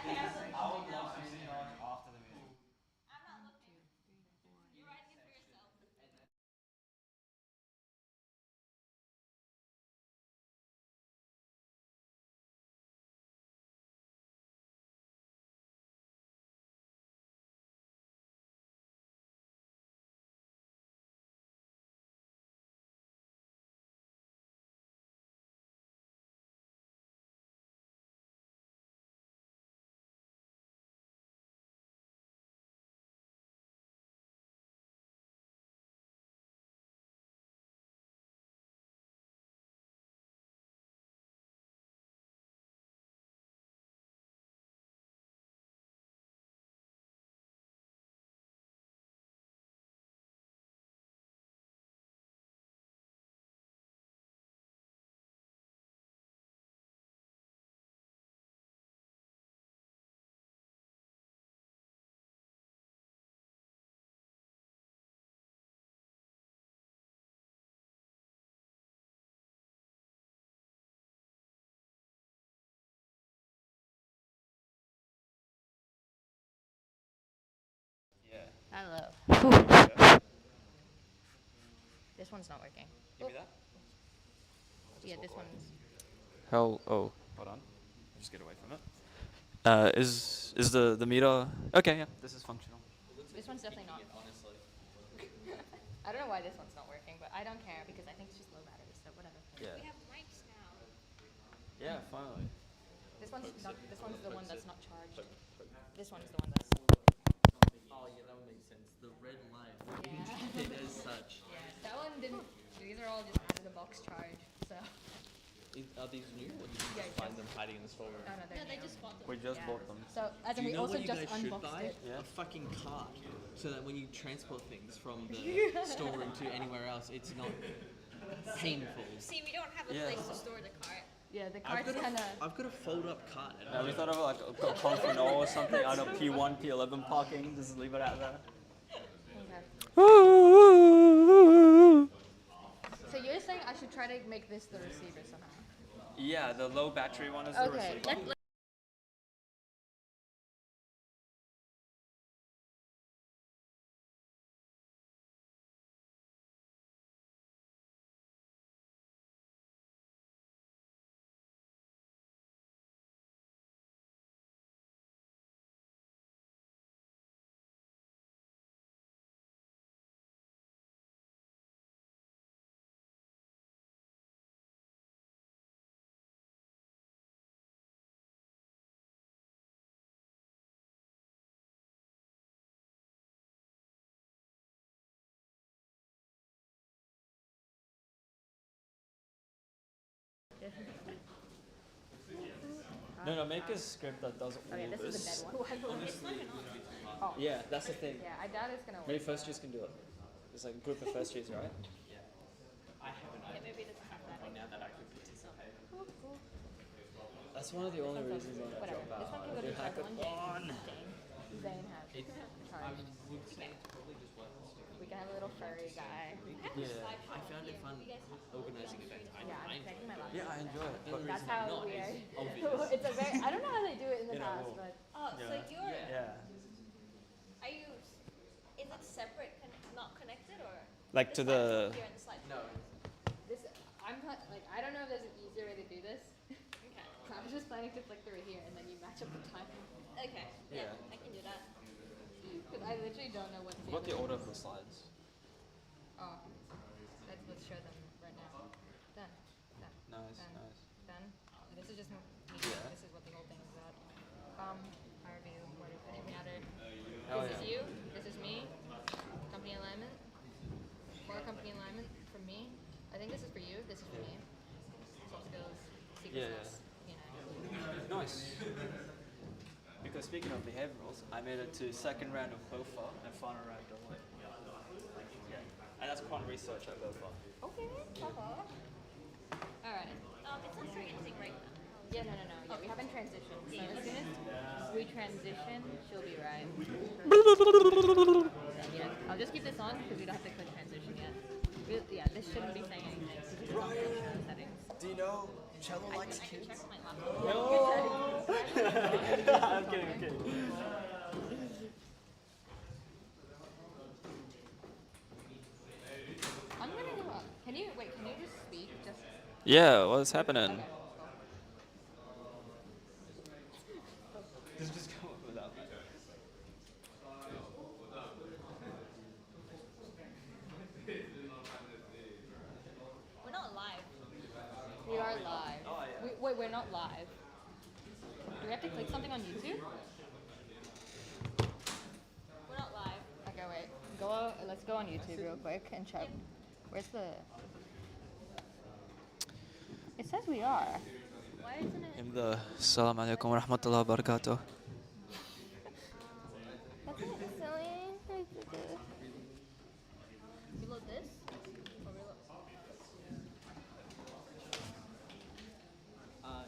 after the meeting. Hello. Yeah. This one's not working. Give me that. Yeah, this one's. Hell. Oh, hold on. Just get away from it. Is the meter okay? Yeah, this is functional. This one's definitely not. I don't know why this one's not working, but I don't care because I think it's just low battery, so whatever. Yeah. We have mics now. Yeah, finally. This one's not. This one's the one that's not charged. This one is the one that's. Oh yeah, that would make sense. The red light Yeah. it as such. Yeah. That one didn't. These are all just out of the box charge. So. Are these new, or did you Yeah, just find them hiding in the store? No, No, they're they new. just bought them. We just Yeah. bought them. So as Do in you we know also what you just guys should unboxed buy? it. Yeah. A fucking cart, so that when you transport things from the storeroom to anywhere else, it's not painful. See, we don't have a Yeah. place to store the cart. Yeah, the cart's kind of. I've got a fold-up cart at Yeah, we home. thought of like a Confino or something. I don't know, P1, P11 parking. Just leave it out there. So you're saying I should try to make this the receiver somehow? Yeah, the low battery one is the Okay. receiver. No, make a script that does all Okay, this is this. the dead one. It's not even on. Yeah, that's the thing. Yeah, I doubt it's gonna work. Maybe first years can do it. It's like a group of first years, right? Yeah, maybe it doesn't have that. That's one of the only reasons I Whatever. drop This one out. can go to Hack charge it one. on. Zain has charged. We can have a little furry guy. Yeah. I found it fun organizing events. Yeah, I'm connecting my laptop. Yeah, I enjoy it. But That's how not we are. is obvious. It's a very. I don't know how they do it in the You know, past, well, but Oh, so you're. yeah. Are you? Is it separate, not connected, or? Like to slide the. phone here and the slide No. phone? this. Like I don't know if there's an easier way to do this. Okay. So I was just planning to flick through here and then you match up the time. Okay. Yeah, Yeah. I can do that. Because I literally don't know what to do. What the order of the slides? Oh, let's show them right now. Done. Nice, Done. nice. Done. This is just me. Yeah. This is what the whole thing is about. I review what if anything matter. Oh, This is yeah. you. This is me. Company alignment. More company alignment from me. I think this is for you. This is for me. Soft skills, sequences. You know. Nice. Because speaking of behaviorals, I made it to second round of BOFA and final round of Deloitte. Yeah. And that's quant research at BOFA. Okay. All right. It's not doing anything right now. Yeah, no. Yeah, we haven't transitioned. So as soon as we transition, she'll be right. Yeah, I'll just keep this on because we don't have to click transition yet. Yeah, this shouldn't be saying anything. So this is on the settings. Do you know Cello likes I can kids. check my laptop. I'm kidding, I'm kidding. I'm gonna go up. Can you just speak? Just Yeah, what's happening? okay. Just go without me. We're not live. We are live. Oh, yeah. Wait, we're not live. Do we have to click something on YouTube? We're not live. Okay, wait. Let's go on YouTube real quick and check. Where's the? It says we are. Why isn't it? Assalamu alaikum wa rahmatullahi wa barakatuh. That's it, silly. Reload this? Or reload?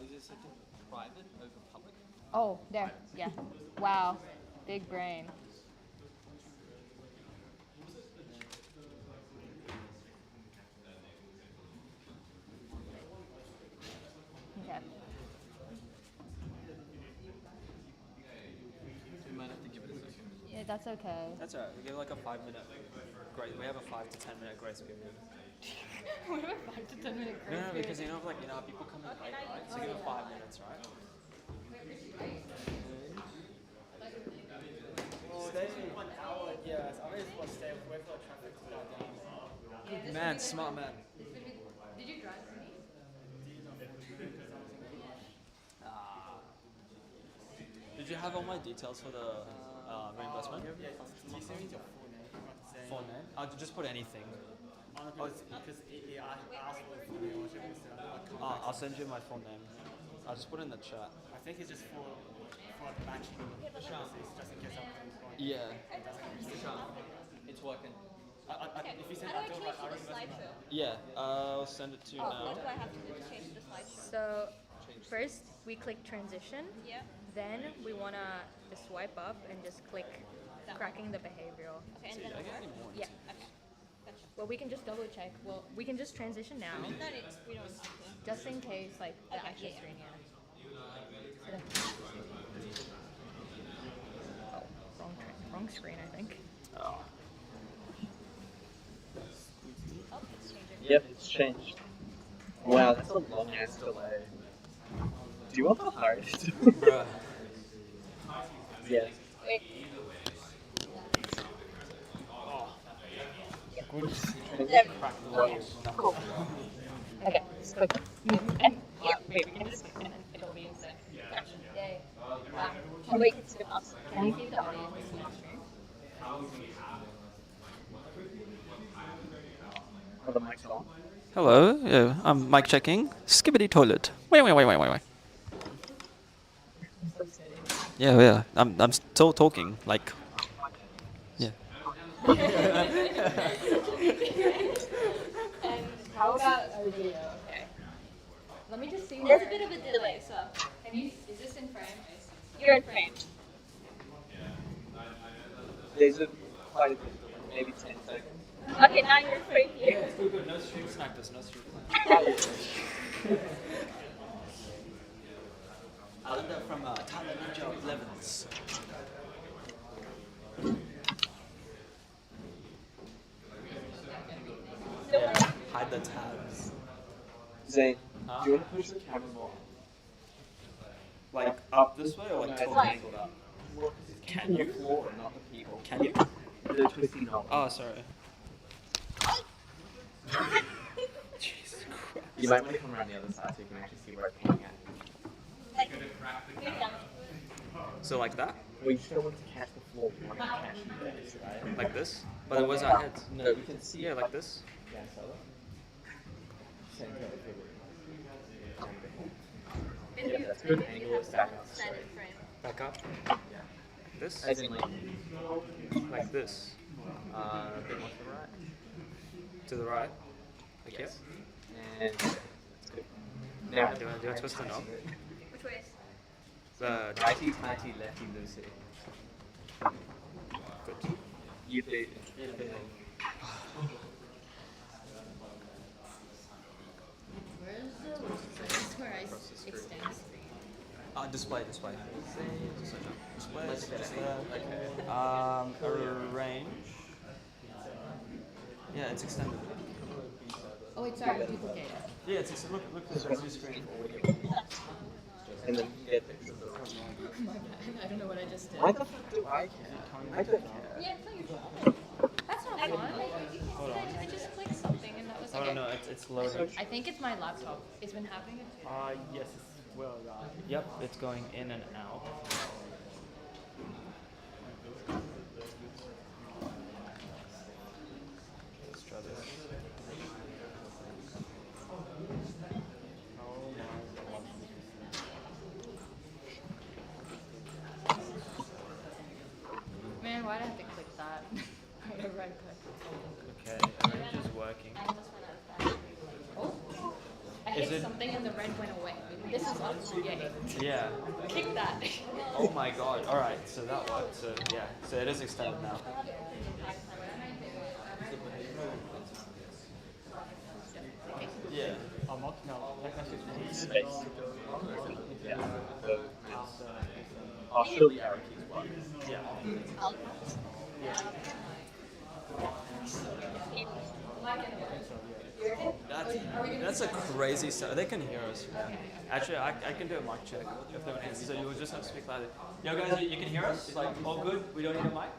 Is it set to private over public? Oh, there. Yeah. Wow. Big brain. Okay. We might have to give it a second. Yeah, that's okay. That's alright. We give like a 5-minute grace. We have a 5 to 10 minute grace period. What about 5 to 10 minute grace No, because period? people come in late, right? So give it 5 minutes, right? Stay 1 hour, yeah. I always want to stay away from traffic to that down. Man, smart man. Did you drive to me? Did you have all my details for the reimbursement? Do you send me your full name? Full name? I'll just put anything. Because it asked for the full name. I'll send you my full name. I'll just put it in the chat. I think it's just for the matching purposes, just in case something's wrong. Yeah. It's working. Okay. If you send How that do I over, change to the slideshow? Yeah. I'll send it to you What now. do I have to do to change to the slideshow? So, first we click transition. Yeah. Then we want to just swipe up and just click That cracking the behavioral. Okay, and then I get over? any more? Yeah. Okay. Gotcha. Well, we can just double check. Well, we can just transition now, No, we don't have to. just in case, like the Okay, actual yeah. screen. Yeah. Oh, wrong screen, I think. Oh. Oh, it's changing. Yep, it's changed. Wow, that's a long ass delay. Do you want the hardest? Bruh. Yeah. Wait. Okay, just click. And yeah, wait, we can just click and it'll be inside. Gotcha. Yay. Can we see the audience on screen? Are the mics on? Hello. Yeah, I'm mic checking. Skibbity toilet. Wait. Yeah. I'm still talking. Like. Yeah. And how about a video? Okay. Let me just see. There's a bit of a delay, so Is this in frame? you're in frame. There's a quite a bit, maybe 10 seconds. Okay, now you're in frame here. No stream snackers. No stream Linda from Thailand Ninja 11s. Yeah. Hide the tabs. Zain, Huh? do you want to push the camera more? Like up this way or like No, totally angled up? Can you floor, not the people? Can you? The twisty knob. Oh, sorry. Jesus Christ. You might want to come around the other side so you can actually see where it's pointing at. Like, maybe down. So like that? Well, you still want to catch the floor, you want to catch the base, right? Like this? But then where's our heads? No, we can see. Yeah, like this. Yeah, so center of the figure. Yeah, that's good. Angle it back up. Stand in frame. Back up. Yeah. This? As in Like this. a bit more to the right. To the right. Like here. And that's good. Now, Do I twist the knob? Which way? The righty tighty, lefty loosey. good. You do. Where's the? Where Display. Display. Just there. Okay. Arrange. Yeah, it's extended. Oh wait, sorry, duplicate it. Yeah, it's look at the screen. And then you get pictures of those. My bad. I don't know what I just did. Why the fuck do I care? I don't care. Yeah, it's not your fault. That's not fun. I just clicked something and that was Oh okay. no, it's loading. I think it's my laptop. It's been happening. Yes, it's well done. Yep, it's going in and out. Let's try this. Man, why'd I have to click that? Whatever I clicked. Okay, arrange is working. Oh. I Is hit it- something and the red went away. This is on yay. Yeah. Kick that. Oh my god. Alright, so that worked. So yeah, so it is extended now. Yeah. No, that's just Space. Yeah. I'll show the arrow keys one. Yeah. That's a crazy sound. They can hear us. Actually, I can do a mic check if they want to. So you'll just have to speak loudly. Yo guys, you can hear us? Like, all good? We don't need a mic?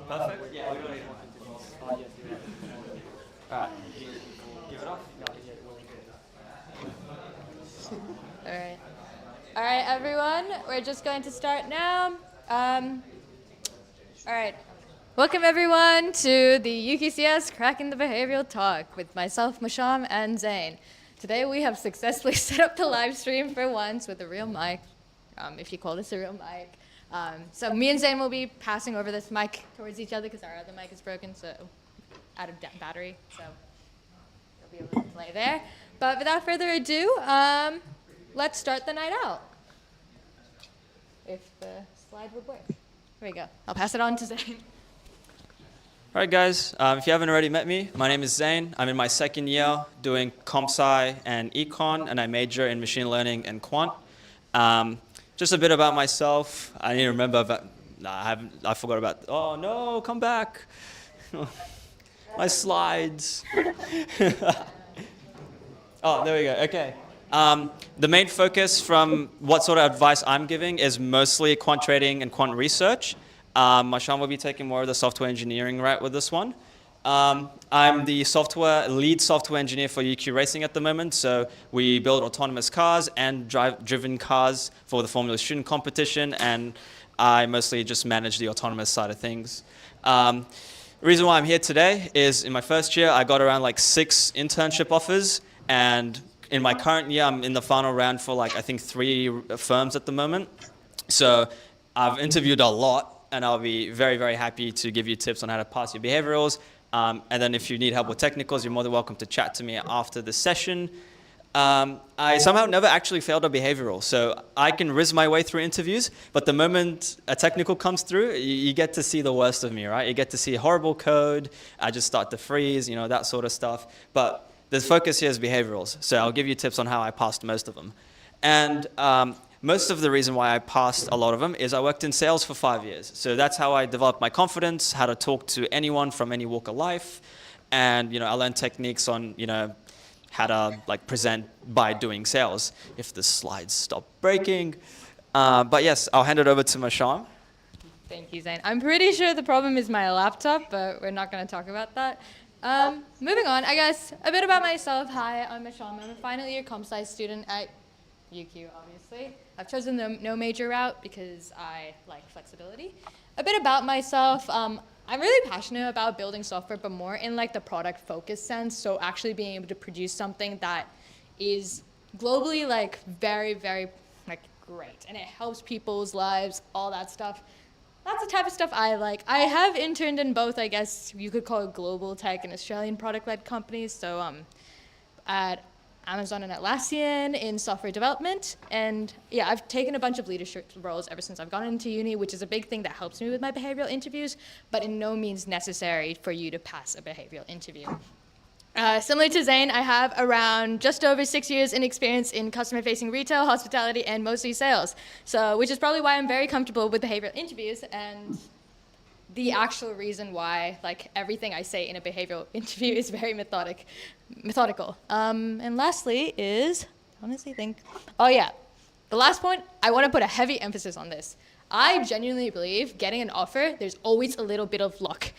Perfect? Yeah, we don't need a mic. Alright. Give it off? All right, everyone. We're just going to start now. All right. Welcome, everyone, to the UKCS Cracking the Behavioural Talk with myself, Masham, and Zain. Today, we have successfully set up the live stream for once with a real mic, if you call this a real mic. So me and Zain will be passing over this mic towards each other because our other mic is broken, so out of battery. So you'll be able to play there. But without further ado, let's start the night out. If the slide would work. Here we go. I'll pass it on to Zain. Alright guys, if you haven't already met me, my name is Zain. I'm in my second year doing comp sci and econ, and I major in machine learning and quant. Just a bit about myself. I need to remember about, I forgot about, oh no, come back. My slides. Oh, there we go, okay. The main focus from what sort of advice I'm giving is mostly quant trading and quant research. Masham will be taking more of the software engineering route with this one. I'm the lead software engineer for UQ Racing at the moment. So we build autonomous cars and driven cars for the Formula Student competition, and I mostly just manage the autonomous side of things. The reason why I'm here today is in my first year, I got around like 6 internship offers, and in my current year, I'm in the final round for like, I think 3 firms at the moment. So I've interviewed a lot, and I'll be very, very happy to give you tips on how to pass your behaviorals. And then if you need help with technicals, you're more than welcome to chat to me after the session. I somehow never actually failed a behavioral, so I can whiz my way through interviews, but the moment a technical comes through, you get to see the worst of me, right? You get to see horrible code, I just start to freeze, that sort of stuff. But the focus here is behaviorals, so I'll give you tips on how I passed most of them. And most of the reason why I passed a lot of them is I worked in sales for 5 years. So that's how I developed my confidence, how to talk to anyone from any walk of life. And, I learned techniques on, how to present by doing sales, if the slides stop breaking. But yes, I'll hand it over to Masham. Thank you, Zain. I'm pretty sure the problem is my laptop, but we're not going to talk about that. Moving on, I guess, a bit about myself. Hi, I'm Masham. I'm a final year comp sci student at UQ, obviously. I've chosen the no major route because I like flexibility. A bit about myself. I'm really passionate about building software, but more in the product focused sense. So actually being able to produce something that is globally very, very great, and it helps people's lives, all that stuff. That's the type of stuff I like. I have interned in both, I guess you could call it global tech and Australian product-led companies. So at Amazon and Atlassian in software development. And yeah, I've taken a bunch of leadership roles ever since I've gone into uni, which is a big thing that helps me with my behavioral interviews, but in no means necessary for you to pass a behavioral interview. Similar to Zain, I have around just over 6 years in experience in customer-facing retail, hospitality, and mostly sales. So, which is probably why I'm very comfortable with behavioral interviews and the actual reason why, like, everything I say in a behavioral interview is very methodical. And lastly is, honestly think, oh yeah, the last point, I want to put a heavy emphasis on this. I genuinely believe getting an offer, there's always a little bit of luck.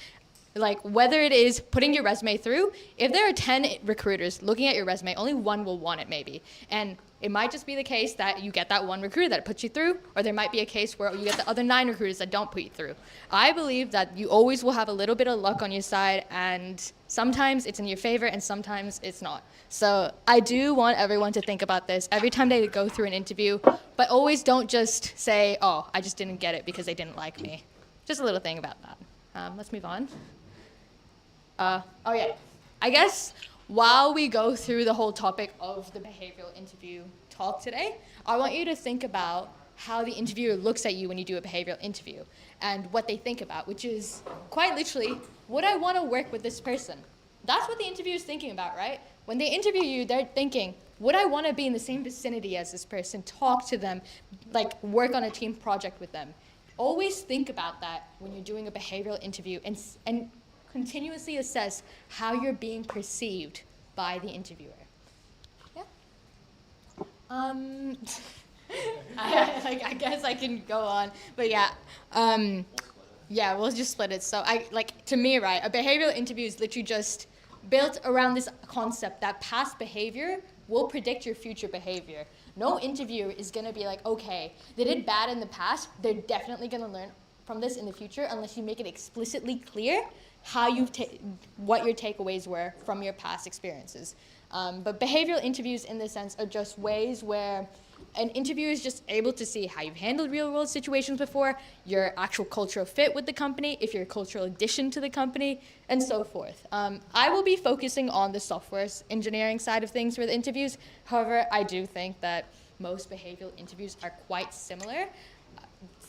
Like, whether it is putting your resume through, if there are 10 recruiters looking at your resume, only one will want it maybe. And it might just be the case that you get that one recruiter that puts you through, or there might be a case where you get the other 9 recruiters that don't put you through. I believe that you always will have a little bit of luck on your side, and sometimes it's in your favor and sometimes it's not. So I do want everyone to think about this every time they go through an interview, but always don't just say, oh, I just didn't get it because they didn't like me. Just a little thing about that. Let's move on. Oh yeah, I guess while we go through the whole topic of the behavioral interview talk today, I want you to think about how the interviewer looks at you when you do a behavioral interview and what they think about, which is quite literally, would I want to work with this person? That's what the interviewer is thinking about, right? When they interview you, they're thinking, would I want to be in the same vicinity as this person, talk to them, like work on a team project with them? Always think about that when you're doing a behavioral interview and continuously assess how you're being perceived by the interviewer. Yeah. I guess I can go on, but yeah. Yeah, we'll just split it. So to me, right, a behavioral interview is literally just built around this concept that past behavior will predict your future behavior. No interviewer is gonna be like, okay, they did bad in the past, they're definitely gonna learn from this in the future unless you make it explicitly clear how what your takeaways were from your past experiences. But behavioral interviews in this sense are just ways where an interviewer is just able to see how you've handled real world situations before, your actual cultural fit with the company, if you're a cultural addition to the company, and so forth. I will be focusing on the software engineering side of things for the interviews. However, I do think that most behavioral interviews are quite similar.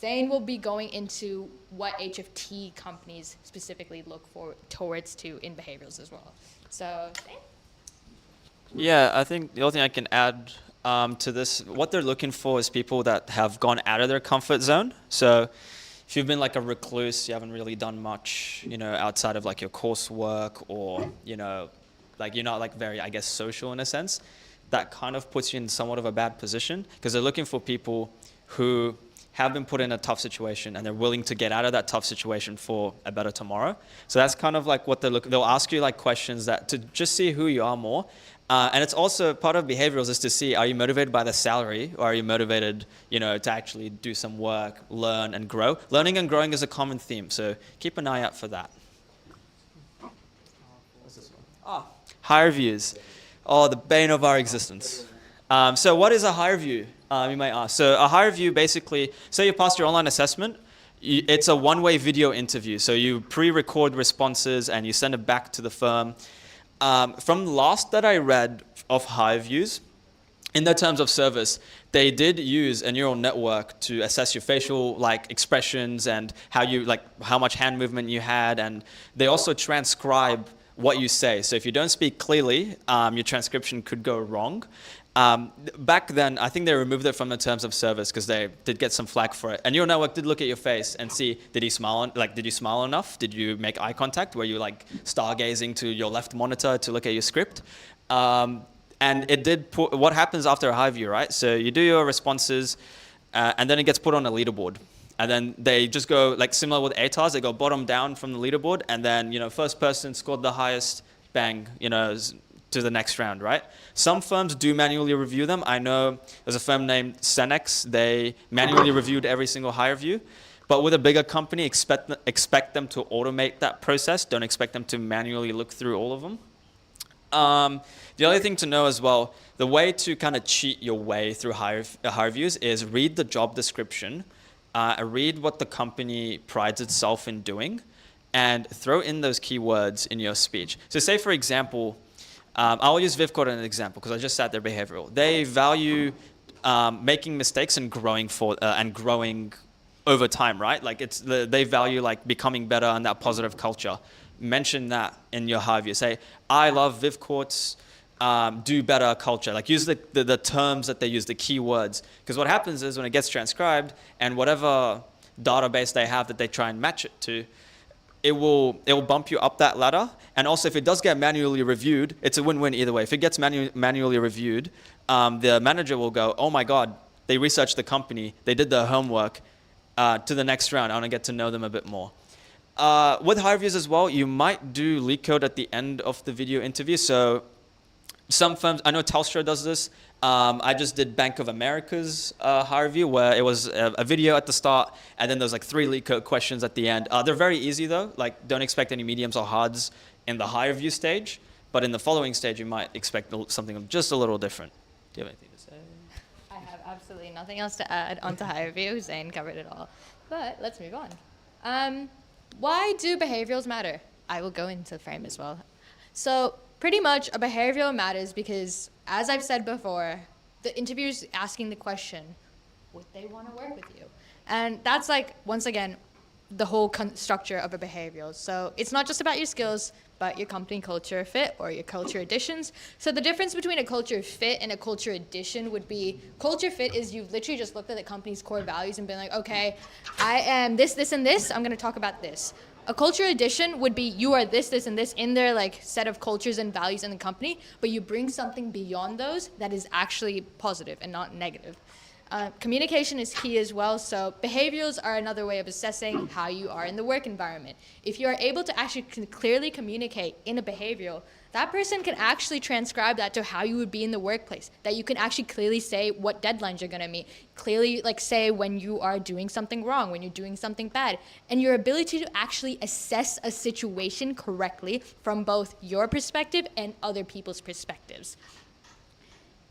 Zain will be going into what HFT companies specifically look towards in behaviorals as well. So, Zain? Yeah, I think the only thing I can add to this, what they're looking for is people that have gone out of their comfort zone. So if you've been like a recluse, you haven't really done much, outside of like your coursework, or, like you're not like very, I guess, social in a sense, that kind of puts you in somewhat of a bad position, because they're looking for people who have been put in a tough situation and they're willing to get out of that tough situation for a better tomorrow. So that's kind of like what they'll ask you like questions that to just see who you are more. And it's also part of behaviorals is to see, are you motivated by the salary, or are you motivated, to actually do some work, learn and grow? Learning and growing is a common theme, so keep an eye out for that. What's this one? Higher views. Oh, the bane of our existence. So what is a higher view, you might ask? So a higher view basically, say you passed your online assessment, it's a one-way video interview. So you pre-record responses and you send it back to the firm. From the last that I read of higher views, in the terms of service, they did use a neural network to assess your facial expressions and how much hand movement you had, and they also transcribe what you say. So if you don't speak clearly, your transcription could go wrong. Back then, I think they removed it from the terms of service because they did get some flack for it. And neural network did look at your face and see, did you smile enough? Did you make eye contact? Were you stargazing to your left monitor to look at your script? And it did put, what happens after a high view, right? So you do your responses, and then it gets put on a leaderboard. And then they just go, similar with ATARs, they go bottom down from the leaderboard, and then, first person scored the highest, bang, to the next round, right? Some firms do manually review them. I know there's a firm named Cenex. They manually reviewed every single higher view. But with a bigger company, expect them to automate that process. Don't expect them to manually look through all of them. The other thing to know as well, the way to kind of cheat your way through higher views is read the job description, read what the company prides itself in doing, and throw in those keywords in your speech. So say, for example, I'll use Vivcode as an example because I just sat there behavioral. They value making mistakes and growing over time, right? They value becoming better and that positive culture. mention that in your high review. Say, I love VivCourt's do better culture. Like use the terms that they use, the keywords. Because what happens is when it gets transcribed and whatever database they have that they try and match it to, it will bump you up that ladder. And also if it does get manually reviewed, it's a win-win either way. If it gets manually reviewed, the manager will go, oh my God, they researched the company, they did their homework, to the next round. I want to get to know them a bit more. With high reviews as well, you might do leak code at the end of the video interview. So some firms, I know Telstra does this. I just did Bank of America's high review where it was a video at the start and then there's like 3 leak code questions at the end. They're very easy though. Like don't expect any mediums or hards in the high review stage, but in the following stage you might expect something just a little different. Do you have anything to say? I have absolutely nothing else to add onto high review. Zain covered it all. But let's move on. Why do behaviorals matter? I will go into the frame as well. So pretty much a behavioral matters because, as I've said before, the interviewer's asking the question, would they want to work with you? And that's like, once again, the whole structure of a behavioral. So it's not just about your skills, but your company culture fit or your culture additions. So the difference between a culture fit and a culture addition would be, culture fit is you've literally just looked at the company's core values and been like, okay, I am this, this, and this, I'm gonna talk about this. A culture addition would be you are this, this, and this in their like set of cultures and values in the company, but you bring something beyond those that is actually positive and not negative. Communication is key as well, so behaviorals are another way of assessing how you are in the work environment. If you are able to actually clearly communicate in a behavioral, that person can actually transcribe that to how you would be in the workplace, that you can actually clearly say what deadlines you're gonna meet, clearly like say when you are doing something wrong, when you're doing something bad, and your ability to actually assess a situation correctly from both your perspective and other people's perspectives.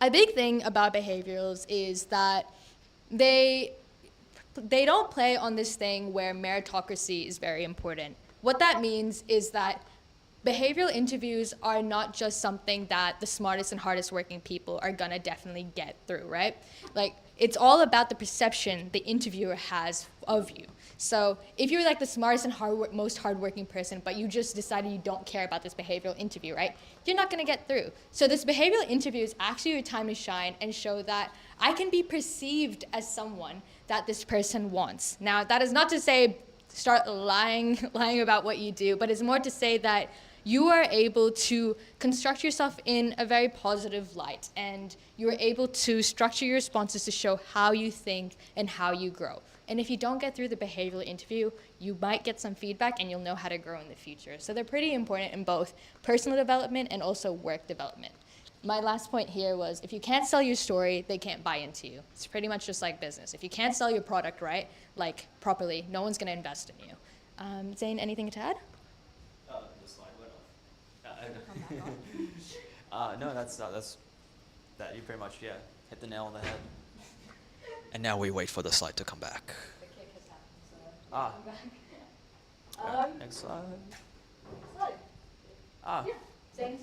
A big thing about behaviorals is that they don't play on this thing where meritocracy is very important. What that means is that behavioral interviews are not just something that the smartest and hardest working people are gonna definitely get through, right? Like, it's all about the perception the interviewer has of you. So if you're like the smartest and most hardworking person, but you just decided you don't care about this behavioral interview, right? You're not gonna get through. So this behavioral interview is actually your time to shine and show that I can be perceived as someone that this person wants. Now, that is not to say start lying about what you do, but it's more to say that you are able to construct yourself in a very positive light, and you are able to structure your responses to show how you think and how you grow. And if you don't get through the behavioral interview, you might get some feedback and you'll know how to grow in the future. So they're pretty important in both personal development and also work development. My last point here was, if you can't sell your story, they can't buy into you. It's pretty much just like business. If you can't sell your product right, like properly, no one's gonna invest in you. Zain, anything to add? The slide went off. No, that's that. You pretty much hit the nail on the head. And now we wait for the slide to come back. The kick has happened, so Right, next slide. Zain.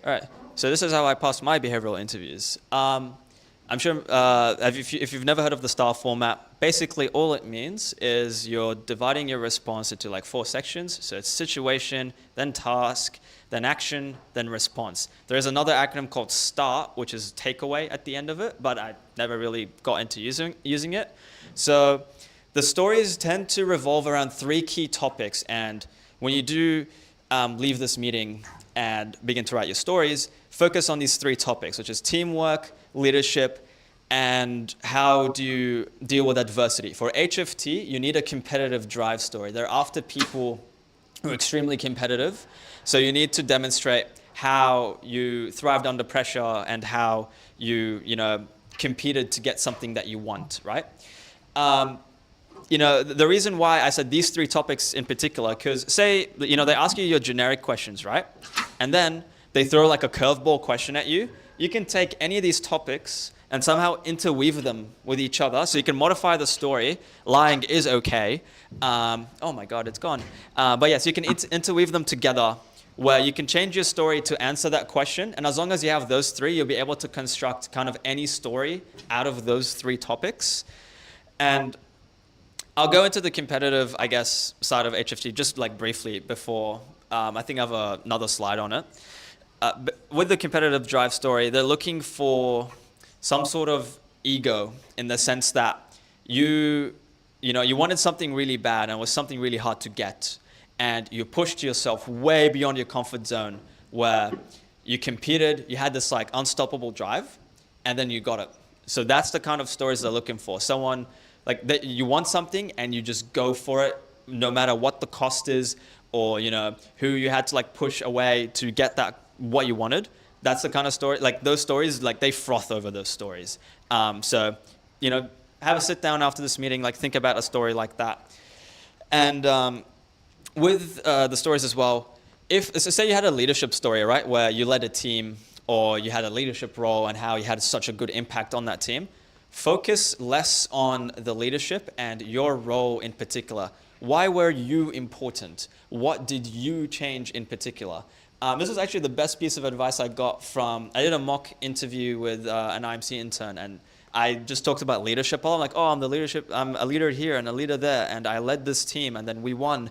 All right. So this is how I pass my behavioral interviews. I'm sure if you've never heard of the STAR format, basically all it means is you're dividing your response into like 4 sections. So it's situation, then task, then action, then response. There is another acronym called STAR, which is takeaway at the end of it, but I never really got into using it. So the stories tend to revolve around 3 key topics, and when you do leave this meeting and begin to write your stories, focus on these 3 topics, which is teamwork, leadership, and how do you deal with adversity. For HFT, you need a competitive drive story. They're after people who are extremely competitive, so you need to demonstrate how you thrived under pressure and how you competed to get something that you want, right? The reason why I said these 3 topics in particular, because say, they ask you your generic questions, right? And then they throw like a curveball question at you. You can take any of these topics and somehow interweave them with each other. So you can modify the story. Lying is okay. Oh my God, it's gone. But yes, you can interweave them together where you can change your story to answer that question. And as long as you have those 3, you'll be able to construct kind of any story out of those 3 topics. And I'll go into the competitive, I guess, side of HFT just like briefly before. I think I have another slide on it. But with the competitive drive story, they're looking for some sort of ego in the sense that you wanted something really bad and it was something really hard to get, and you pushed yourself way beyond your comfort zone where you competed, you had this like unstoppable drive, and then you got it. So that's the kind of stories they're looking for. Someone like that, you want something and you just go for it no matter what the cost is, or who you had to like push away to get that what you wanted. That's the kind of story, like those stories, like they froth over those stories. So have a sit down after this meeting, like think about a story like that. And with the stories as well, so say you had a leadership story, right, where you led a team or you had a leadership role and how you had such a good impact on that team, focus less on the leadership and your role in particular. Why were you important? What did you change in particular? This was actually the best piece of advice I got I did a mock interview with an IMC intern, and I just talked about leadership. I'm like, I'm a leader here and a leader there, and I led this team, and then we won.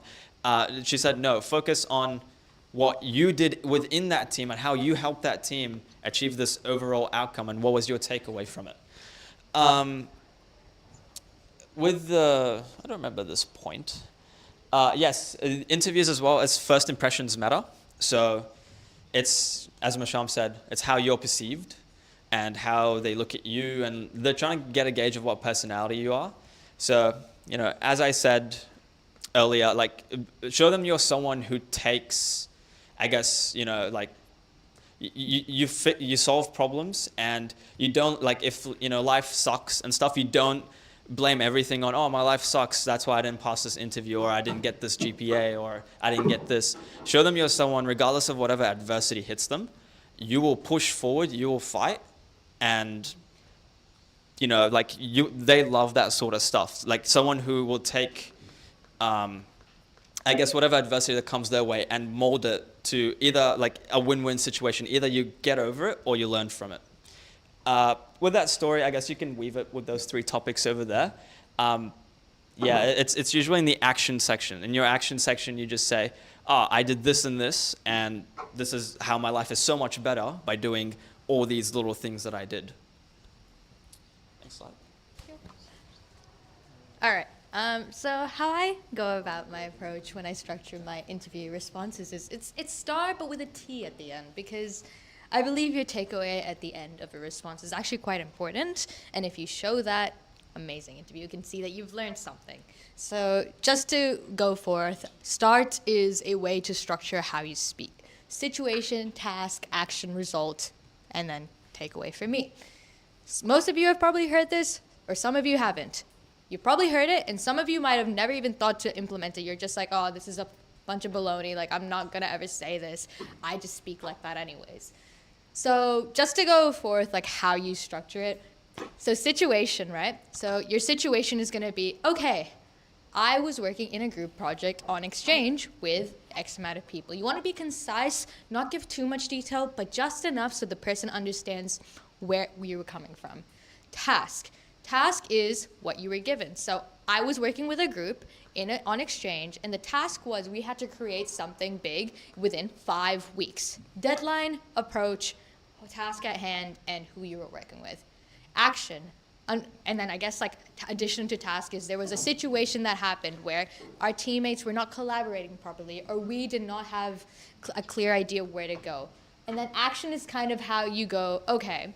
She said, no, focus on what you did within that team and how you helped that team achieve this overall outcome, and what was your takeaway from it. I don't remember this point. Yes, interviews as well as first impressions matter. So it's, as Masham said, it's how you're perceived and how they look at you, and they're trying to get a gauge of what personality you are. So, as I said earlier, like show them you're someone who takes, I guess, like you solve problems, and you don't, like, if life sucks and stuff, you don't blame everything on, my life sucks, that's why I didn't pass this interview, or I didn't get this GPA, or I didn't get this. Show them you're someone, regardless of whatever adversity hits them, you will push forward, you will fight, and they love that sort of stuff. Like someone who will take I guess whatever adversity that comes their way and mold it to either like a win-win situation. Either you get over it or you learn from it. With that story, I guess you can weave it with those 3 topics over there. It's usually in the action section. In your action section, you just say, I did this and this, and this is how my life is so much better by doing all these little things that I did. Next slide. All right. So how I go about my approach when I structure my interview responses is it's STAR but with a T at the end, because I believe your takeaway at the end of a response is actually quite important. And if you show that, amazing interview, you can see that you've learned something. So just to go forth, START is a way to structure how you speak. Situation, task, action, result, and then takeaway for me. Most of you have probably heard this, or some of you haven't. You probably heard it, and some of you might have never even thought to implement it. You're just like, this is a bunch of baloney. Like, I'm not going to ever say this. I just speak like that anyways. So just to go forth, like how you structure it. So situation, right? So your situation is going to be, okay, I was working in a group project on Exchange with X amount of people. You want to be concise, not give too much detail, but just enough so the person understands where you were coming from. Task. Task is what you were given. So I was working with a group on Exchange, and the task was we had to create something big within 5 weeks. Deadline, approach, task at hand, and who you were working with. Action. And then I guess like addition to task is there was a situation that happened where our teammates were not collaborating properly, or we did not have a clear idea where to go. And then action is kind of how you go, okay,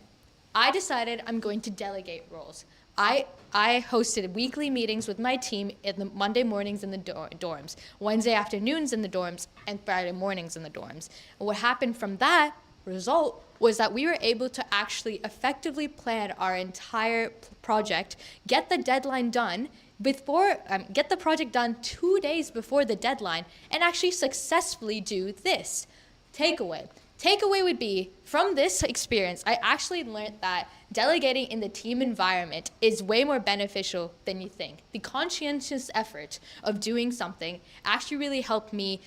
I decided I'm going to delegate roles. I hosted weekly meetings with my team in the Monday mornings in the dorms, Wednesday afternoons in the dorms, and Friday mornings in the dorms. And what happened from that result was that we were able to actually effectively plan our entire project, get the deadline done get the project done 2 days before the deadline, and actually successfully do this. Takeaway. Takeaway would be, from this experience, I actually learned that delegating in the team environment is way more beneficial than you think. The conscientious effort of doing something actually really helped me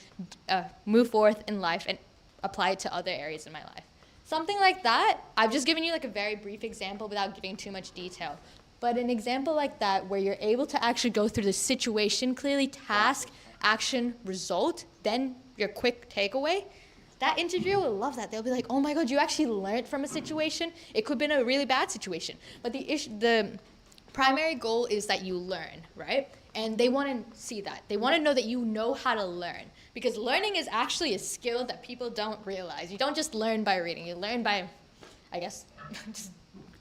move forth in life and apply it to other areas in my life. Something like that, I've just given you like a very brief example without giving too much detail. But an example like that where you're able to actually go through the situation clearly, task, action, result, then your quick takeaway, that interviewer will love that. They'll be like, oh my God, you actually learned from a situation. It could have been a really bad situation. But the primary goal is that you learn, right? And they want to see that. They want to know that you know how to learn. Because learning is actually a skill that people don't realize. You don't just learn by reading. You learn by, I guess, just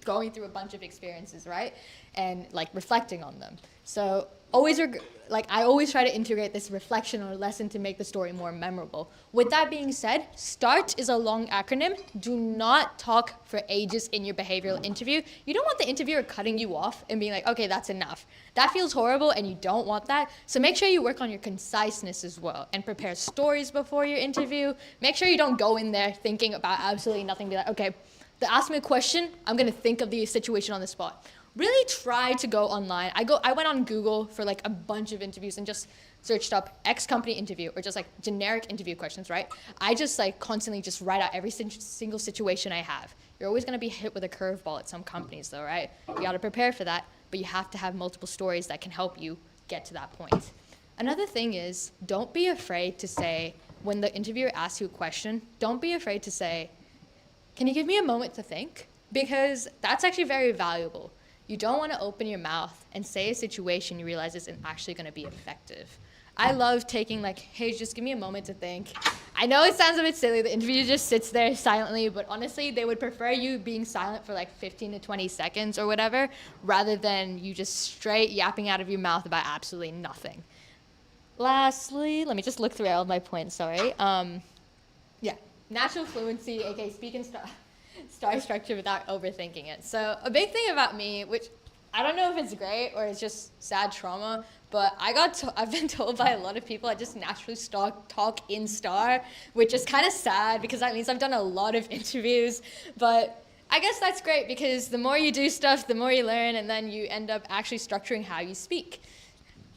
going through a bunch of experiences, right? And like reflecting on them. So I always try to integrate this reflection or lesson to make the story more memorable. With that being said, START is a long acronym. Do not talk for ages in your behavioral interview. You don't want the interviewer cutting you off and being like, okay, that's enough. That feels horrible and you don't want that. So make sure you work on your conciseness as well and prepare stories before your interview. Make sure you don't go in there thinking about absolutely nothing. Be like, okay, they ask me a question, I'm gonna think of the situation on the spot. Really try to go online. I went on Google for like a bunch of interviews and just searched up X company interview or just like generic interview questions, right? I just like constantly just write out every single situation I have. You're always gonna be hit with a curveball at some companies though, right? You gotta prepare for that, but you have to have multiple stories that can help you get to that point. Another thing is, don't be afraid to say, when the interviewer asks you a question, don't be afraid to say, can you give me a moment to think? Because that's actually very valuable. You don't want to open your mouth and say a situation you realize isn't actually going to be effective. I love taking like, hey, just give me a moment to think. I know it sounds a bit silly. The interviewer just sits there silently, but honestly, they would prefer you being silent for like 15 to 20 seconds or whatever, rather than you just straight yapping out of your mouth about absolutely nothing. Lastly, let me just look through all of my points, sorry. Natural fluency, aka speak in star structure without overthinking it. So a big thing about me, which I don't know if it's great or it's just sad trauma, but I've been told by a lot of people I just naturally talk in star, which is kind of sad because that means I've done a lot of interviews. But I guess that's great because the more you do stuff, the more you learn, and then you end up actually structuring how you speak.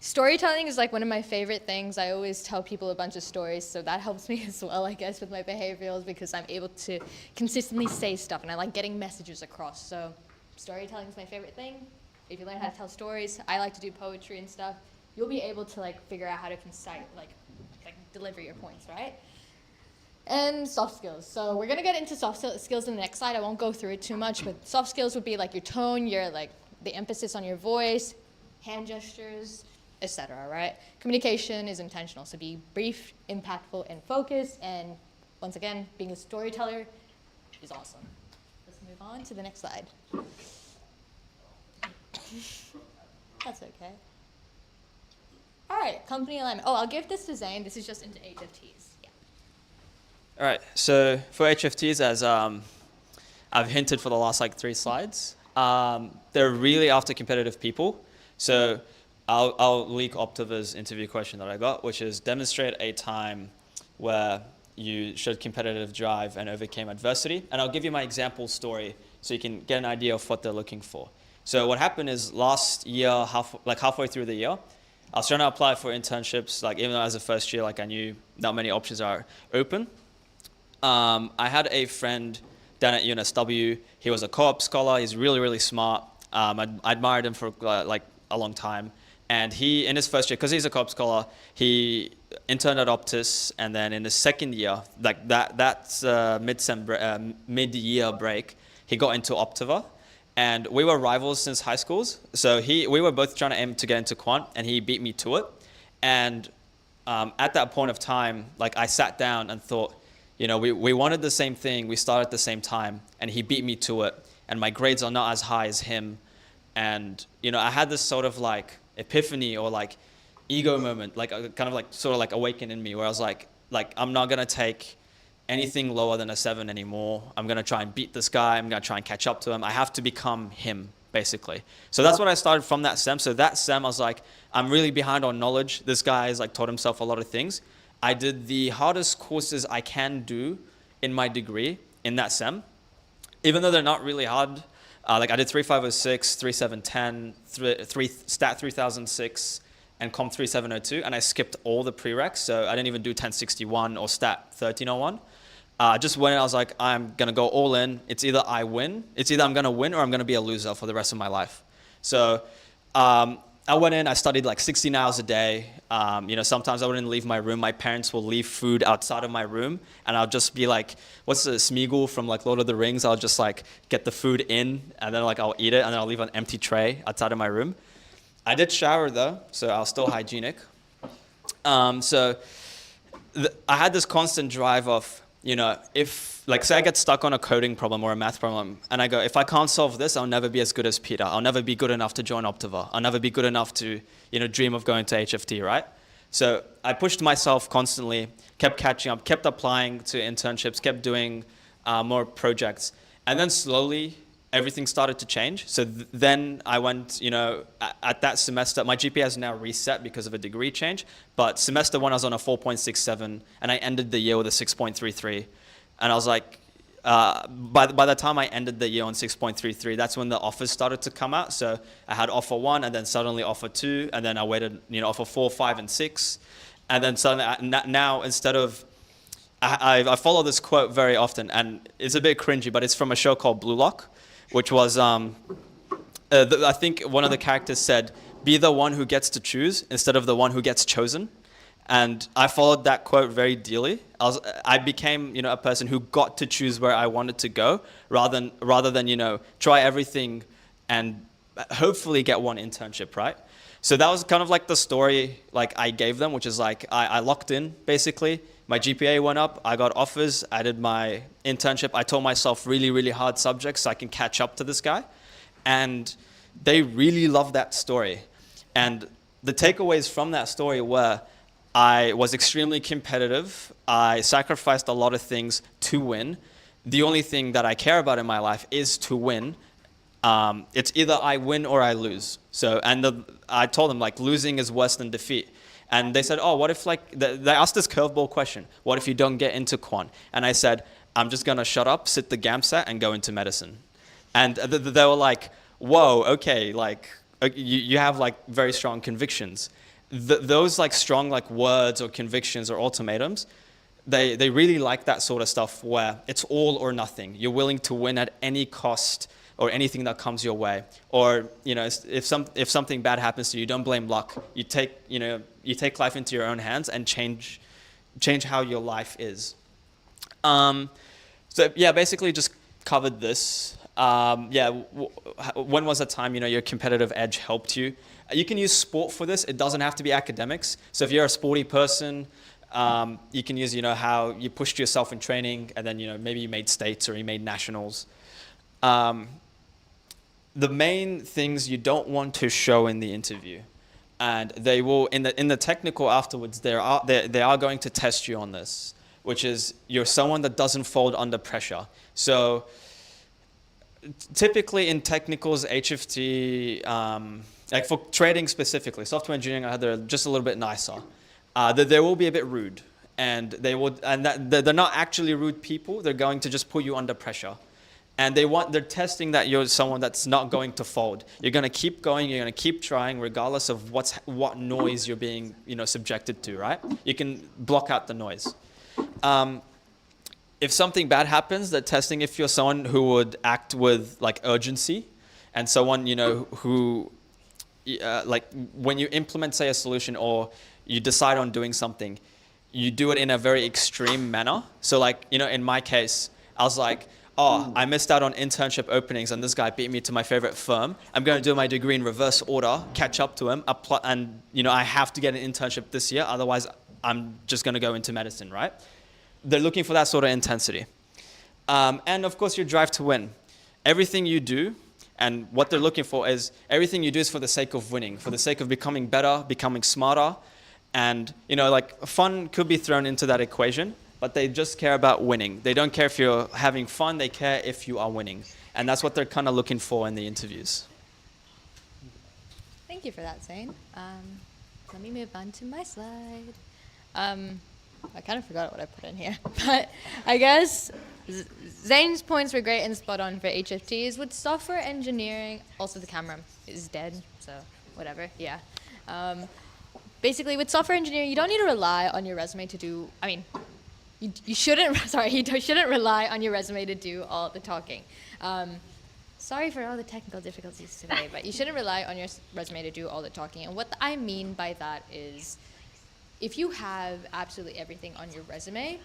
Storytelling is like one of my favorite things. I always tell people a bunch of stories, so that helps me as well, I guess, with my behaviorals because I'm able to consistently say stuff and I like getting messages across. So storytelling is my favorite thing. If you learn how to tell stories, I like to do poetry and stuff, you'll be able to like figure out how to deliver your points, right? And soft skills. So we're gonna get into soft skills in the next slide. I won't go through it too much, but soft skills would be like your tone, your like the emphasis on your voice, hand gestures, etc., right? Communication is intentional, so be brief, impactful, and focused, and once again, being a storyteller is awesome. Let's move on to the next slide. That's okay. All right, company alignment. Oh, I'll give this to Zain. This is just into HFTs. Yeah. All right, so for HFTs, as I've hinted for the last like 3 slides, they're really after competitive people. So I'll leak Optiva's interview question that I got, which is demonstrate a time where you showed competitive drive and overcame adversity. And I'll give you my example story so you can get an idea of what they're looking for. So what happened is last year, halfway through the year, I was trying to apply for internships, like even though as a first year, like I knew not many options are open. I had a friend down at UNSW. He was a co-op scholar. He's really, really smart. I admired him for like a long time. And he, in his first year, because he's a co-op scholar, he interned at Optus, and then in his second year, like that's mid-year break, he got into Optiva. And we were rivals since high schools. So we were both trying to aim to get into quant, and he beat me to it. And at that point of time, like I sat down and thought, you know, we wanted the same thing. We started at the same time, and he beat me to it. And my grades are not as high as him. And, you know, I had this sort of like epiphany or like ego moment, like kind of like sort of like awaken in me where I was like I'm not going to take anything lower than a 7 anymore. I'm going to try and beat this guy. I'm going to try and catch up to him. I have to become him, basically. So that's what I started from that sem. So that sem, I was like, I'm really behind on knowledge. This guy has like taught himself a lot of things. I did the hardest courses I can do in my degree in that sem, even though they're not really hard. Like I did 3506, 3710, Stat 3006, and Comp 3702, and I skipped all the prereqs, so I didn't even do 1061 or Stat 1301. Just went in, I was like, I'm gonna go all in. It's either I'm gonna win or I'm gonna be a loser for the rest of my life. So I went in, I studied like 16 hours a day. Sometimes I wouldn't leave my room. My parents will leave food outside of my room, and I'll just be like, what's the Smeagol from like Lord of the Rings? I'll just like get the food in, and then like I'll eat it, and then I'll leave an empty tray outside of my room. I did shower though, so I was still hygienic. I had this constant drive of, if, like, say I get stuck on a coding problem or a math problem, and I go, if I can't solve this, I'll never be as good as Peter. I'll never be good enough to join Optiva. I'll never be good enough to, dream of going to HFT, right? So I pushed myself constantly, kept catching up, kept applying to internships, kept doing more projects. And then slowly, everything started to change. So then I went, at that semester, my GPA has now reset because of a degree change, but semester 1 I was on a 4.67, and I ended the year with a 6.33. And I was like, by the time I ended the year on 6.33, that's when the offers started to come out. So I had offer 1, and then suddenly offer 2, and then I waited, offer 4, 5, and 6. And then suddenly, now instead of, I follow this quote very often, and it's a bit cringy, but it's from a show called Blue Lock, which was, I think one of the characters said, be the one who gets to choose instead of the one who gets chosen. And I followed that quote very dearly. I became, a person who got to choose where I wanted to go rather than try everything and hopefully get one internship, right? So that was kind of like the story like I gave them, which is like I locked in basically. My GPA went up, I got offers, I did my internship. I taught myself really, really hard subjects so I can catch up to this guy. And they really loved that story. And the takeaways from that story were I was extremely competitive. I sacrificed a lot of things to win. The only thing that I care about in my life is to win. It's either I win or I lose. So, I told them like losing is worse than defeat. And they said, oh, what if like, they asked this curveball question. What if you don't get into quant? And I said, I'm just going to shut up, sit the GAMSAT, and go into medicine. And they were like, whoa, okay, like you have like very strong convictions. Those like strong like words or convictions or ultimatums, they really like that sort of stuff where it's all or nothing. You're willing to win at any cost or anything that comes your way. Or, if something bad happens to you, don't blame luck. You take life into your own hands and change how your life is. Basically just covered this. When was the time, your competitive edge helped you? You can use sport for this. It doesn't have to be academics. So if you're a sporty person, you can use, how you pushed yourself in training and then, maybe you made states or you made nationals. The main things you don't want to show in the interview, and they will in the technical afterwards. They are going to test you on this, which is you're someone that doesn't fold under pressure. So typically in technicals, HFT, like for trading specifically, software engineering, they're just a little bit nicer. They will be a bit rude, and they're not actually rude people. They're going to just put you under pressure. And they're testing that you're someone that's not going to fold. You're going to keep going. You're going to keep trying, regardless of what noise you're being, subjected to. Right? You can block out the noise. If something bad happens, they're testing if you're someone who would act with like urgency, and someone who, like when you implement, say, a solution or you decide on doing something, you do it in a very extreme manner. So like in my case, I was like, oh, I missed out on internship openings and this guy beat me to my favorite firm. I'm going to do my degree in reverse order, catch up to him, apply, and I have to get an internship this year. Otherwise, I'm just going to go into medicine, right? They're looking for that sort of intensity. And of course, your drive to win. Everything you do, and what they're looking for is everything you do is for the sake of winning, for the sake of becoming better, becoming smarter. And, like fun could be thrown into that equation, but they just care about winning. They don't care if you're having fun, they care if you are winning. And that's what they're kind of looking for in the interviews. Thank you for that, Zain. Let me move on to my slide. I kind of forgot what I put in here, but I guess Zain's points were great and spot on for HFTs. With software engineering, also the camera is dead, so whatever, yeah. Basically, with software engineering, you don't need to rely on your resume to do, you shouldn't rely on your resume to do all the talking. Sorry for all the technical difficulties today, but you shouldn't rely on your resume to do all the talking. And what I mean by that is, if you have absolutely everything on your resume,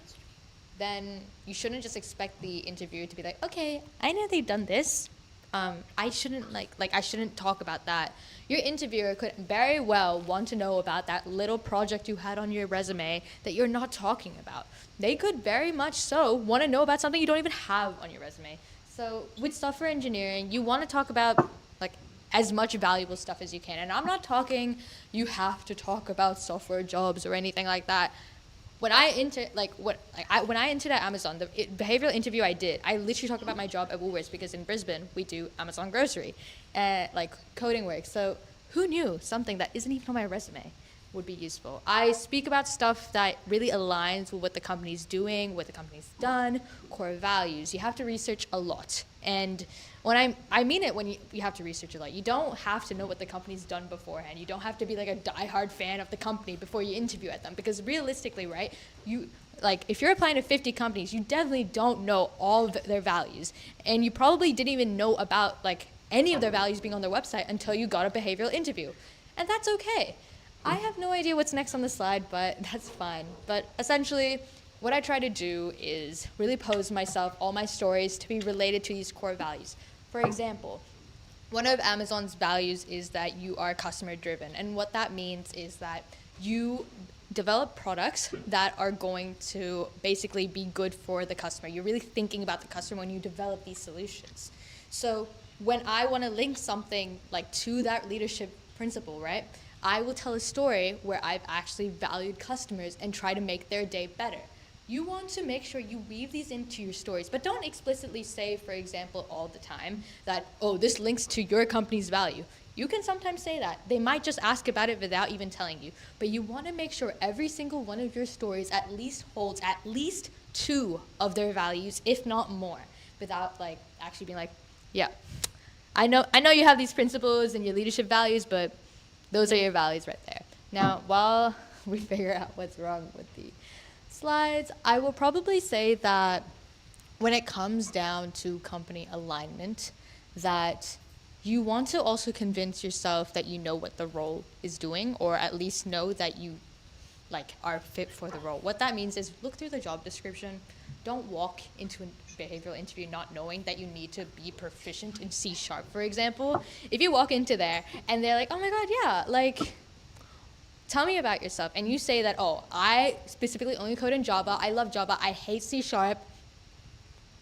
then you shouldn't just expect the interviewer to be like, okay, I know they've done this. I shouldn't I shouldn't talk about that. Your interviewer could very well want to know about that little project you had on your resume that you're not talking about. They could very much so want to know about something you don't even have on your resume. So with software engineering, you want to talk about like as much valuable stuff as you can. And I'm not talking you have to talk about software jobs or anything like that. When I when I entered at Amazon, the behavioral interview I did, I literally talked about my job at Woolworths because in Brisbane we do Amazon grocery, like coding work. So who knew something that isn't even on my resume would be useful? I speak about stuff that really aligns with what the company's doing, what the company's done, core values. You have to research a lot. And when I mean it when you have to research a lot. You don't have to know what the company's done beforehand. You don't have to be like a diehard fan of the company before you interview at them. Because realistically, right, if you're applying to 50 companies, you definitely don't know all of their values. And you probably didn't even know about like any of their values being on their website until you got a behavioral interview. And that's okay. I have no idea what's next on the slide, but that's fine. But essentially, what I try to do is really pose myself, all my stories, to be related to these core values. For example, one of Amazon's values is that you are customer driven. And what that means is that you develop products that are going to basically be good for the customer. You're really thinking about the customer when you develop these solutions. So when I want to link something like to that leadership principle, right, I will tell a story where I've actually valued customers and try to make their day better. You want to make sure you weave these into your stories, but don't explicitly say, for example, all the time that, oh, this links to your company's value. You can sometimes say that. They might just ask about it without even telling you. But you want to make sure every single one of your stories at least holds at least 2 of their values, if not more, without like actually being like, yeah, I know you have these principles and your leadership values, but those are your values right there. Now, while we figure out what's wrong with the slides, I will probably say that when it comes down to company alignment, that you want to also convince yourself that you know what the role is doing, or at least know that you are fit for the role. What that means is look through the job description. Don't walk into a behavioral interview not knowing that you need to be proficient in C#, for example. If you walk into there and they're like, oh my God, yeah, tell me about yourself. And you say that, oh, I specifically only code in Java. I love Java. I hate C#. What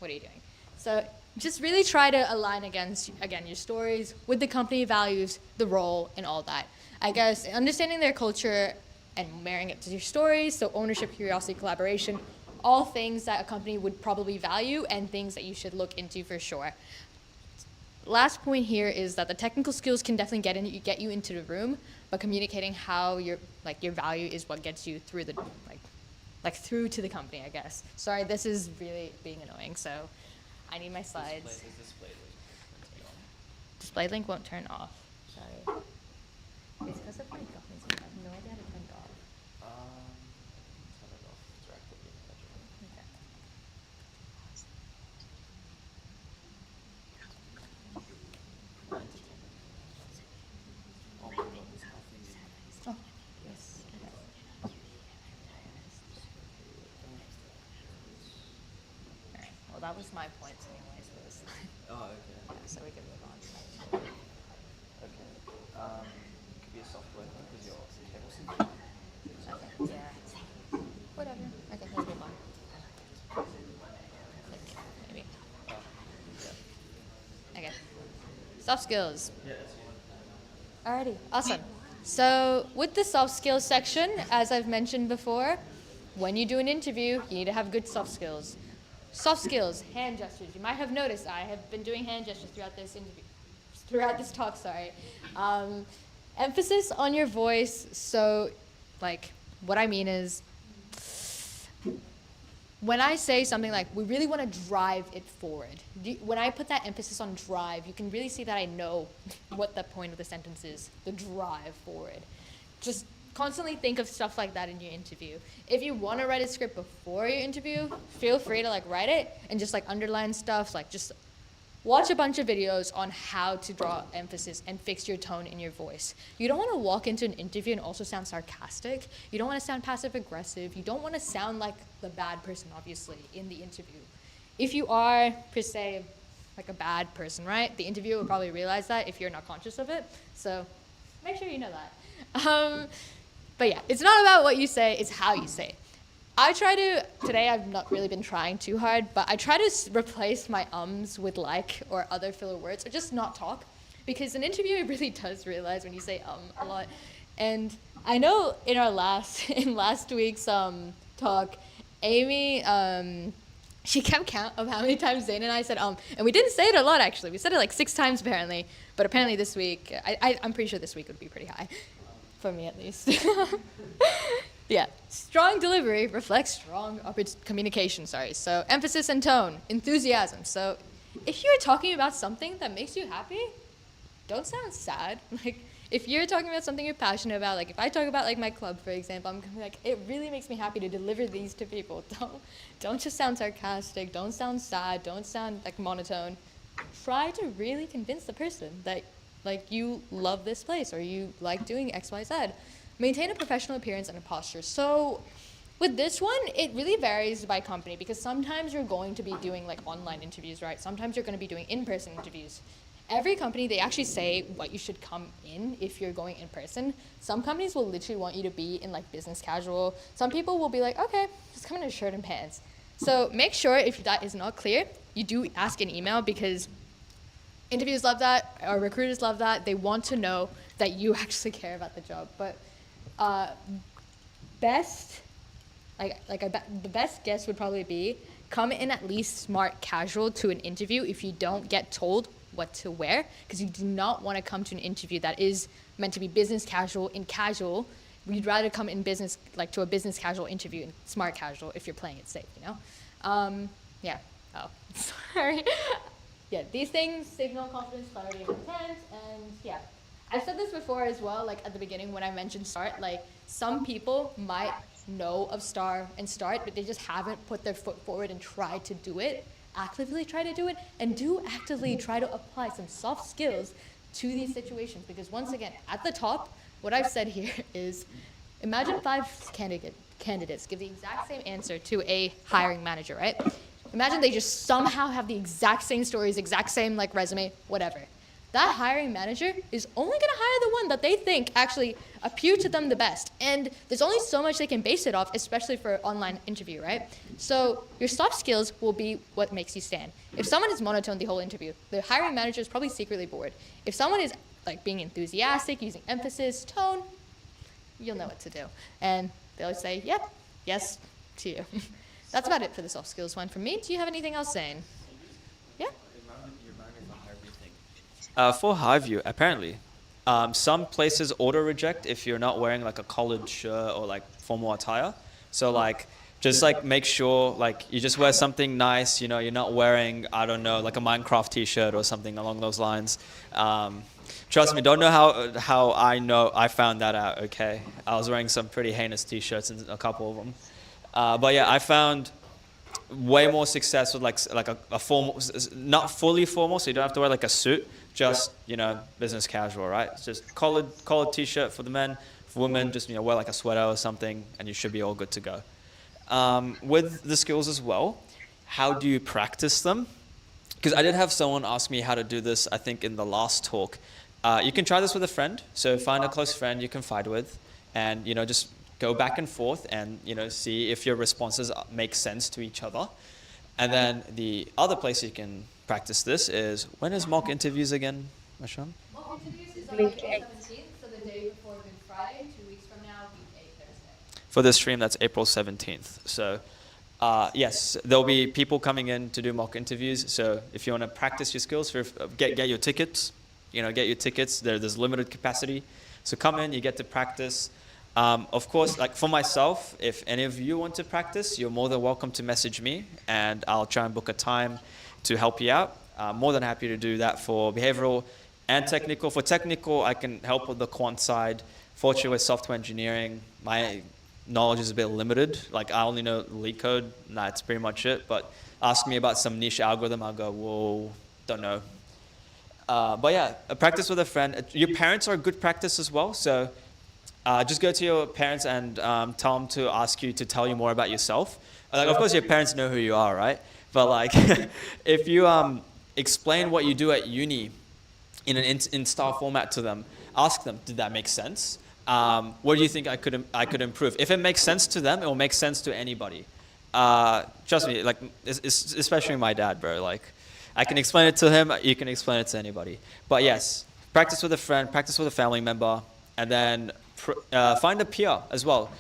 are you doing? So just really try to align against, again, your stories with the company values, the role, and all that. I guess understanding their culture and marrying it to your stories, so ownership, curiosity, collaboration, all things that a company would probably value and things that you should look into for sure. Last point here is that the technical skills can definitely get you into the room, but communicating how your value is what gets you through the through to the company, I guess. Sorry, this is really being annoying, so I need my slides. Display link won't turn off. Sorry. It's because of my governance. I have no idea how to turn it off. Turn it off directly in the bedroom. Okay. Oh my God, this coffee. Oh, yes. Okay. All right. Well, that was my points anyways for this slide. Oh, okay. Yeah, so we can move on. Okay. It could be a software thing because your cable sync. Okay. Yeah. Whatever. Okay, let's move on. Maybe. Okay. Soft skills. Alrighty, awesome. So with the soft skills section, as I've mentioned before, when you do an interview, you need to have good soft skills. Soft skills, hand gestures. You might have noticed I have been doing hand gestures throughout this talk, sorry. Emphasis on your voice. So what I mean is, when I say something like, we really want to drive it forward, when I put that emphasis on drive, you can really see that I know what the point of the sentence is, the drive forward. Just constantly think of stuff like that in your interview. If you want to write a script before your interview, feel free to write it and just underline stuff, just watch a bunch of videos on how to draw emphasis and fix your tone in your voice. You don't want to walk into an interview and also sound sarcastic. You don't want to sound passive aggressive. You don't want to sound like the bad person, obviously, in the interview. If you are, per se, like a bad person, right? The interviewer will probably realize that if you're not conscious of it. So make sure you know that. But yeah, it's not about what you say, it's how you say it. Today I've not really been trying too hard, but I try to replace my ums with like or other filler words or just not talk, because an interviewer really does realize when you say a lot. And I know in last week's talk, Amy, she kept count of how many times Zain and I said and we didn't say it a lot actually. We said it like 6 times apparently, but apparently this week, I'm pretty sure this week would be pretty high, for me at least. Yeah, strong delivery reflects strong communication, So emphasis and tone, enthusiasm. So if you're talking about something that makes you happy, don't sound sad. Like if you're talking about something you're passionate about, like if I talk about like my club, for example, I'm gonna be like, it really makes me happy to deliver these to people. Don't just sound sarcastic, don't sound sad, don't sound like monotone. Try to really convince the person that like you love this place or you like doing X, Y, Z. Maintain a professional appearance and a posture. So with this one, it really varies by company because sometimes you're going to be doing like online interviews, right? Sometimes you're going to be doing in-person interviews. Every company, they actually say what you should come in if you're going in person. Some companies will literally want you to be in like business casual. Some people will be like, okay, just come in a shirt and pants. So make sure if that is not clear, you do ask an email because interviews love that, or recruiters love that. They want to know that you actually care about the job. But the best guess would probably be come in at least smart casual to an interview if you don't get told what to wear, because you do not want to come to an interview that is meant to be business casual in casual. We'd rather come in business, like to a business casual interview in smart casual if you're playing it safe, you know? Yeah. Oh, sorry. Yeah, these things signal confidence, clarity, and intent, and yeah. I've said this before as well, like at the beginning when I mentioned START, like some people might know of STAR and START, but they just haven't put their foot forward and tried to do it, actively try to do it, and do actively try to apply some soft skills to these situations. Because once again, at the top, what I've said here is, imagine 5 candidates give the exact same answer to a hiring manager, right? Imagine they just somehow have the exact same stories, exact same like resume, whatever. That hiring manager is only going to hire the one that they think actually appeal to them the best. And there's only so much they can base it off, especially for an online interview, right? So your soft skills will be what makes you stand. If someone is monotone the whole interview, the hiring manager is probably secretly bored. If someone is like being enthusiastic, using emphasis, tone, you'll know what to do. And they'll say, yep, yes to you. That's about it for the soft skills one. From me, do you have anything else, Zane? Yeah? For Highview, apparently, some places auto-reject if you're not wearing like a collared shirt or like formal attire. So like, just like make sure like you just wear something nice, you know, you're not wearing, I don't know, like a Minecraft t-shirt or something along those lines. Trust me, don't know how I found that out, okay? I was wearing some pretty heinous t-shirts and a couple of them. But yeah, I found way more success with like a formal, not fully formal, so you don't have to wear like a suit, just, you know, business casual, right? It's just collared t-shirt for the men. For women, just, you know, wear like a sweater or something, and you should be all good to go. With the skills as well, how do you practice them? Because I did have someone ask me how to do this, I think, in the last talk. You can try this with a friend. So find a close friend you can fight with, and, you know, just go back and forth and, you know, see if your responses make sense to each other. And then the other place you can practice this is, when is mock interviews again, Masham? Mock interviews is on April 17th, so the day before Good Friday, 2 weeks from now, week 8 Thursday. For this stream, that's April 17th. So yes, there'll be people coming in to do mock interviews. So if you want to practice your skills, get your tickets. You know, get your tickets. There's limited capacity. So come in, you get to practice. Of course, like for myself, if any of you want to practice, you're more than welcome to message me, and I'll try and book a time to help you out. I'm more than happy to do that for behavioral and technical. For technical, I can help with the quant side. Fortunately, with software engineering, my knowledge is a bit limited. Like, I only know leak code, and that's pretty much it. But ask me about some niche algorithm, I'll go, whoa, don't know. But yeah, practice with a friend. Your parents are a good practice as well. So just go to your parents and tell them to ask you to tell you more about yourself. Like, of course, your parents know who you are, right? But like, if you explain what you do at uni in an in-style format to them, ask them, did that make sense? What do you think I could improve? If it makes sense to them, it will make sense to anybody. Trust me, like, especially my dad, bro. Like, I can explain it to him, you can explain it to anybody. But yes, practice with a friend, practice with a family member, and then find a peer as well.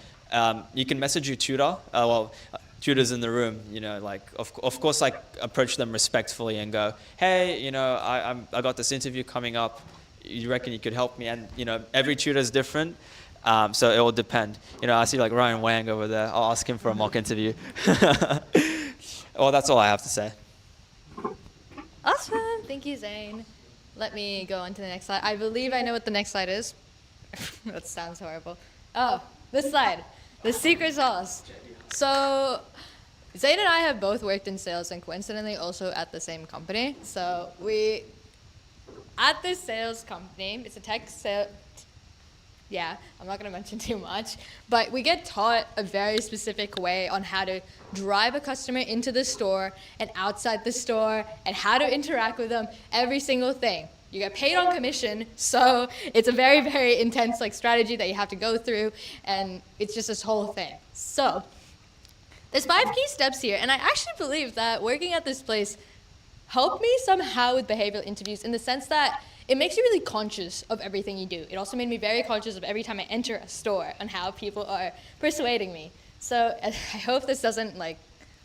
You can message your tutor. Tutors in the room, you know, like, of course, like, approach them respectfully and go, hey, you know, I got this interview coming up. You reckon you could help me? And, you know, every tutor is different. So it will depend. You know, I see like Ryan Wang over there. I'll ask him for a mock interview. Well, that's all I have to say. Awesome. Thank you, Zain. Let me go on to the next slide. I believe I know what the next slide is. That sounds horrible. Oh, this slide. The secret sauce. So Zain and I have both worked in sales and coincidentally also at the same company. So at this sales company, it's a tech sale. Yeah, I'm not going to mention too much, but we get taught a very specific way on how to drive a customer into the store and outside the store and how to interact with them, every single thing. You get paid on commission, so it's a very, very intense like strategy that you have to go through, and it's just this whole thing. So there's 5 key steps here, and I actually believe that working at this place helped me somehow with behavioral interviews in the sense that it makes you really conscious of everything you do. It also made me very conscious of every time I enter a store and how people are persuading me. So I hope this doesn't like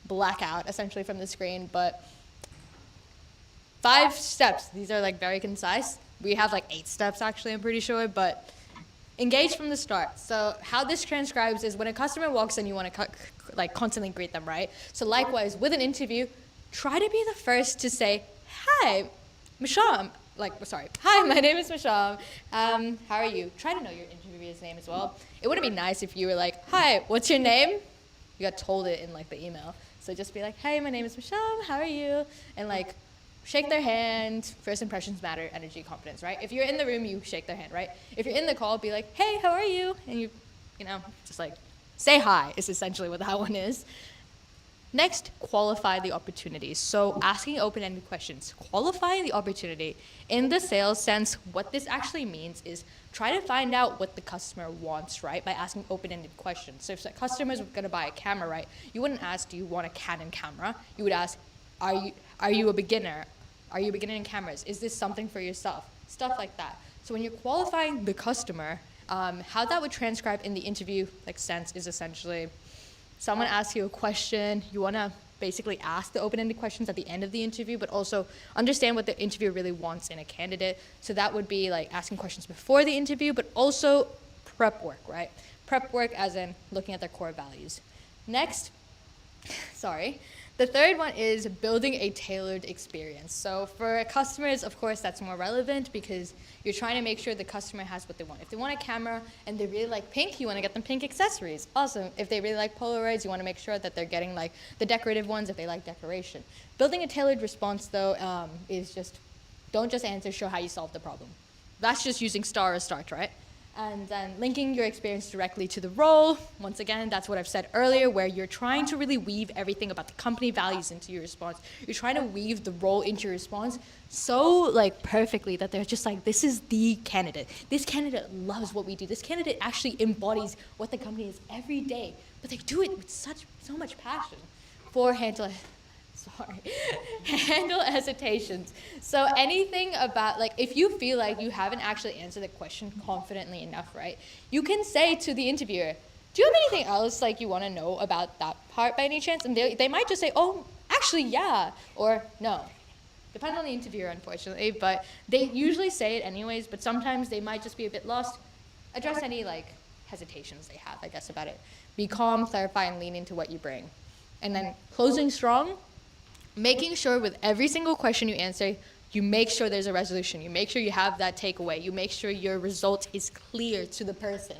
black out essentially from the screen, but 5 steps. These are like very concise. We have like 8 steps actually, I'm pretty sure, but engage from the start. So how this transcribes is when a customer walks in, you want to like constantly greet them, right? So likewise, with an interview, try to be the first to say, hi, Masham. Hi, my name is Masham. How are you? Try to know your interviewer's name as well. It wouldn't be nice if you were like, hi, what's your name? You got told it in like the email. So just be like, hey, my name is Masham, how are you? And like, shake their hand. First impressions matter, energy, confidence, right? If you're in the room, you shake their hand, right? If you're in the call, be like, hey, how are you? And you know, just like, say hi is essentially what that one is. Next, qualify the opportunities. So asking open-ended questions, qualifying the opportunity. In the sales sense, what this actually means is try to find out what the customer wants, right, by asking open-ended questions. So if a customer is going to buy a camera, right, you wouldn't ask, do you want a Canon camera? You would ask, are you a beginner? Are you a beginner in cameras? Is this something for yourself? Stuff like that. So when you're qualifying the customer, how that would transcribe in the interview like sense is essentially someone asks you a question, you want to basically ask the open-ended questions at the end of the interview, but also understand what the interviewer really wants in a candidate. So that would be like asking questions before the interview, but also prep work, right? Prep work as in looking at their core values. Next, the third one is building a tailored experience. So for customers, of course, that's more relevant because you're trying to make sure the customer has what they want. If they want a camera and they really like pink, you want to get them pink accessories. Awesome. If they really like Polaroids, you want to make sure that they're getting like the decorative ones if they like decoration. Building a tailored response, though, is just don't just answer, show how you solve the problem. That's just using star or start, right? And then linking your experience directly to the role. Once again, that's what I've said earlier, where you're trying to really weave everything about the company values into your response. You're trying to weave the role into your response so like perfectly that they're just like, this is the candidate. This candidate loves what we do. This candidate actually embodies what the company is every day, but they do it with so much passion. Handle hesitations. So anything about, like, if you feel like you haven't actually answered the question confidently enough, right, you can say to the interviewer, do you have anything else, like, you want to know about that part by any chance? And they might just say, oh, actually, yeah, or no. Depends on the interviewer, unfortunately, but they usually say it anyways, but sometimes they might just be a bit lost. Address any, like, hesitations they have, I guess, about it. Be calm, clarify, and lean into what you bring. And then closing strong, making sure with every single question you answer, you make sure there's a resolution. You make sure you have that takeaway. You make sure your result is clear to the person.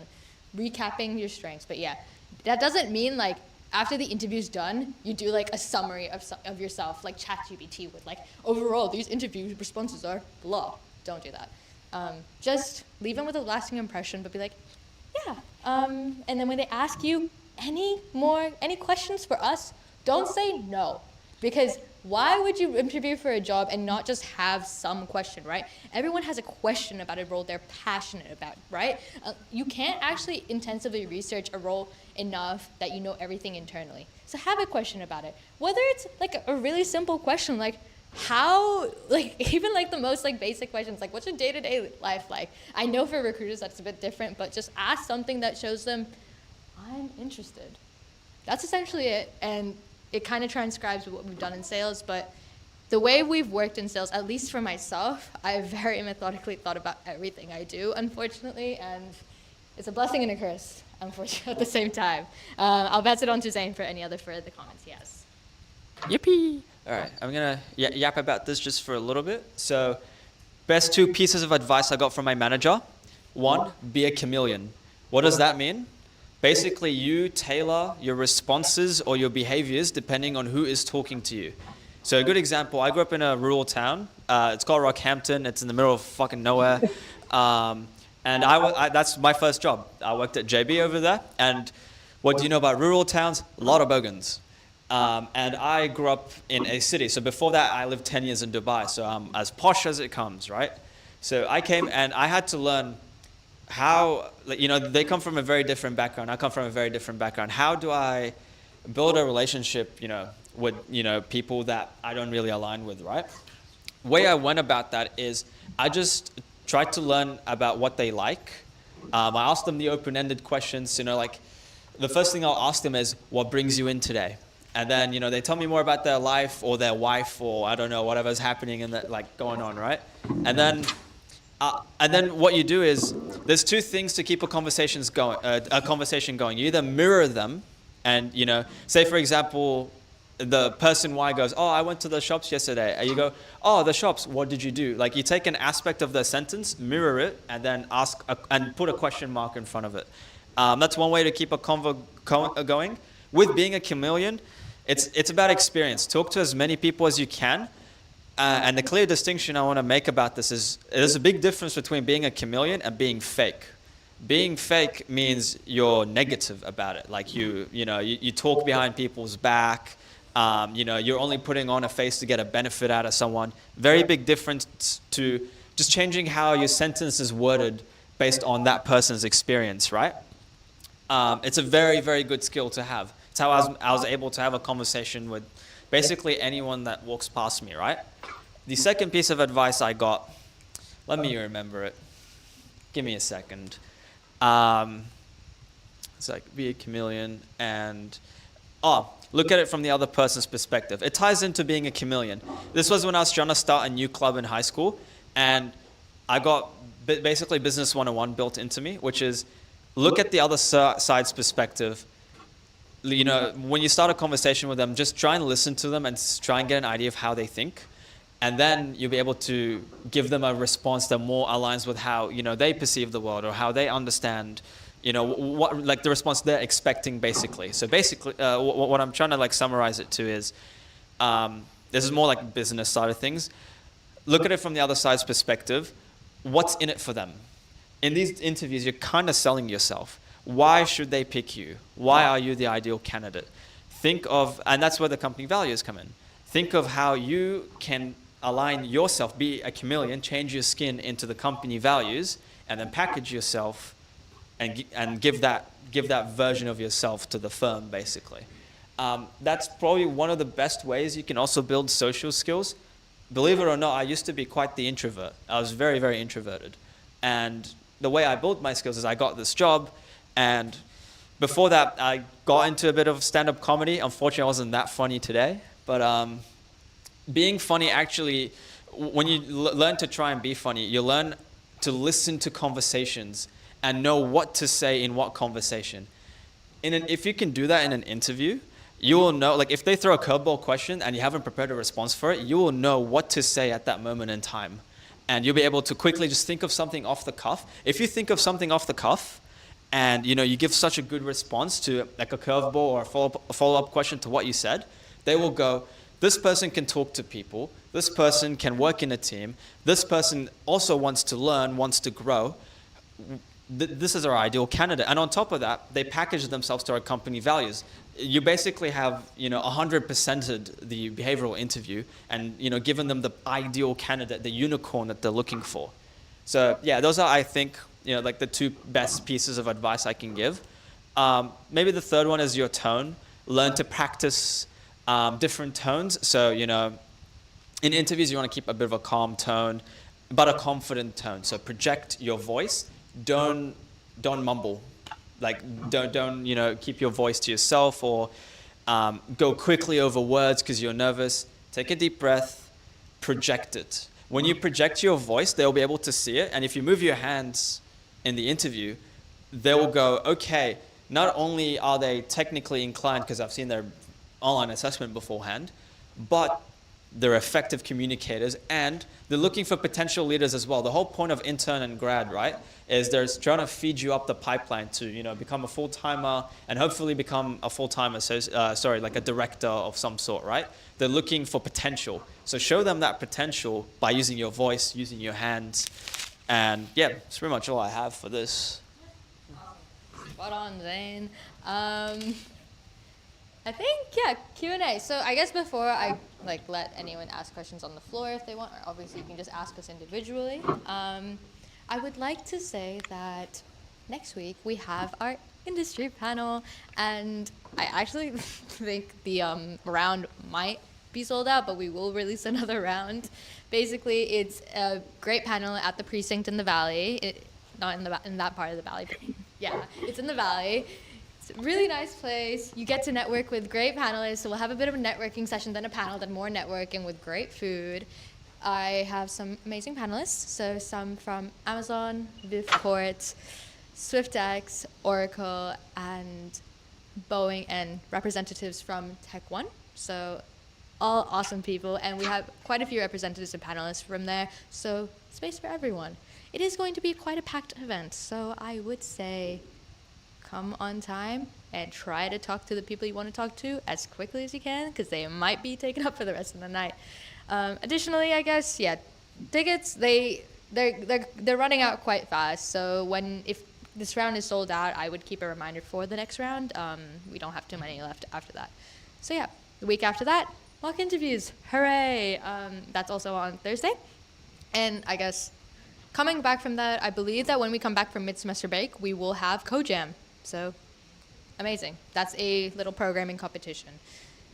Recapping your strengths. But yeah, that doesn't mean like after the interview's done, you do like a summary of yourself, like ChatGPT would, like, overall, these interview responses are blah. Don't do that. Just leave them with a lasting impression, but be like, yeah. And then when they ask you any questions for us, don't say no. Because why would you interview for a job and not just have some question, right? Everyone has a question about a role they're passionate about, right? You can't actually intensively research a role enough that you know everything internally. So have a question about it. Whether it's like a really simple question, like how, like even like the most like basic questions, like what's your day-to-day life like? I know for recruiters that's a bit different, but just ask something that shows them, I'm interested. That's essentially it. And it kind of transcribes what we've done in sales, but the way we've worked in sales, at least for myself, I've very methodically thought about everything I do, unfortunately, and it's a blessing and a curse, unfortunately, at the same time. I'll pass it on to Zain for any other further comments he has. Yippee! All right, I'm gonna yap about this just for a little bit. So, best 2 pieces of advice I got from my manager. 1, be a chameleon. What does that mean? Basically, you tailor your responses or your behaviors depending on who is talking to you. So a good example, I grew up in a rural town. It's called Rockhampton. It's in the middle of fucking nowhere. And that's my first job. I worked at JB over there. And what do you know about rural towns? A lot of bogans. And I grew up in a city. So before that, I lived 10 years in Dubai. So I'm as posh as it comes, right? So I came and I had to learn how, you know, they come from a very different background. I come from a very different background. How do I build a relationship, you know, with, you know, people that I don't really align with, right? Way I went about that is I just tried to learn about what they like. I asked them the open-ended questions, you know, like the first thing I'll ask them is, what brings you in today? And then, you know, they tell me more about their life or their wife or I don't know, whatever's happening and that, like going on, right? And then what you do is, there's 2 things to keep a conversation going. You either mirror them, and you know, say for example, the person Y goes, "Oh, I went to the shops yesterday," and you go, "Oh, the shops. What did you do?" Like you take an aspect of the sentence, mirror it, and then and put a question mark in front of it. That's one way to keep a convo going. With being a chameleon, it's about experience. Talk to as many people as you can. And the clear distinction I want to make about this is there's a big difference between being a chameleon and being fake. Being fake means you're negative about it. Like you talk behind people's back. You know, you're only putting on a face to get a benefit out of someone. Very big difference to just changing how your sentence is worded based on that person's experience, right? It's a very, very good skill to have. It's how I was able to have a conversation with basically anyone that walks past me, right? The second piece of advice I got, let me remember it. Give me a second. It's like be a chameleon and, look at it from the other person's perspective. It ties into being a chameleon. This was when I was trying to start a new club in high school, and I got basically Business 101 built into me, which is look at the other side's perspective. You know, when you start a conversation with them, just try and listen to them and try and get an idea of how they think. And then you'll be able to give them a response that more aligns with how, you know, they perceive the world or how they understand, you know, what, like the response they're expecting basically. So basically, what I'm trying to like summarize it to is, this is more like business side of things. Look at it from the other side's perspective. What's in it for them? In these interviews, you're kind of selling yourself. Why should they pick you? Why are you the ideal candidate? Think of, and that's where the company values come in. Think of how you can align yourself, be a chameleon, change your skin into the company values, and then package yourself and give that version of yourself to the firm, basically. That's probably one of the best ways you can also build social skills. Believe it or not, I used to be quite the introvert. I was very, very introverted. And the way I built my skills is I got this job, and before that, I got into a bit of stand-up comedy. Unfortunately, I wasn't that funny today. But being funny actually, when you learn to try and be funny, you learn to listen to conversations and know what to say in what conversation. If you can do that in an interview, you will know, like if they throw a curveball question and you haven't prepared a response for it, you will know what to say at that moment in time. And you'll be able to quickly just think of something off the cuff. If you think of something off the cuff, and you give such a good response to like a curveball or a follow-up question to what you said, they will go, this person can talk to people, this person can work in a team, this person also wants to learn, wants to grow. This is our ideal candidate. And on top of that, they package themselves to our company values. You basically have 100%ed the behavioral interview and given them the ideal candidate, the unicorn that they're looking for. So yeah, those are, I think, like the two best pieces of advice I can give. Maybe the third one is your tone. Learn to practice different tones. So in interviews you want to keep a bit of a calm tone, but a confident tone. So project your voice. Don't mumble. Like don't keep your voice to yourself or go quickly over words because you're nervous. Take a deep breath. Project it. When you project your voice, they'll be able to see it. And if you move your hands in the interview, they will go, okay, not only are they technically inclined, because I've seen their online assessment beforehand, but they're effective communicators and they're looking for potential leaders as well. The whole point of intern and grad, right, is they're trying to feed you up the pipeline to, become a full-timer and hopefully become a full-timer, like a director of some sort, right? They're looking for potential. So show them that potential by using your voice, using your hands. And yeah, that's pretty much all I have for this. Spot on, Zain. I think, yeah, Q&A. So I guess before I let anyone ask questions on the floor if they want, or obviously you can just ask us individually. I would like to say that next week we have our industry panel, and I actually think the round might be sold out, but we will release another round. Basically, it's a great panel at the precinct in the Valley. Not in that part of the Valley, but yeah, it's in the Valley. It's a really nice place. You get to network with great panelists. So we'll have a bit of a networking session, then a panel, then more networking with great food. I have some amazing panelists. So some from Amazon, Vivport, SwiftX, Oracle, and Boeing, and representatives from Tech One. So all awesome people. And we have quite a few representatives and panelists from there. So space for everyone. It is going to be quite a packed event. So I would say come on time and try to talk to the people you want to talk to as quickly as you can, because they might be taken up for the rest of the night. Additionally, I guess, yeah, tickets, they're running out quite fast. So if this round is sold out, I would keep a reminder for the next round. We don't have too many left after that. So yeah, the week after that, mock interviews, hooray! That's also on Thursday. And I guess coming back from that, I believe that when we come back from mid-semester break, we will have CoJam. So amazing. That's a little programming competition.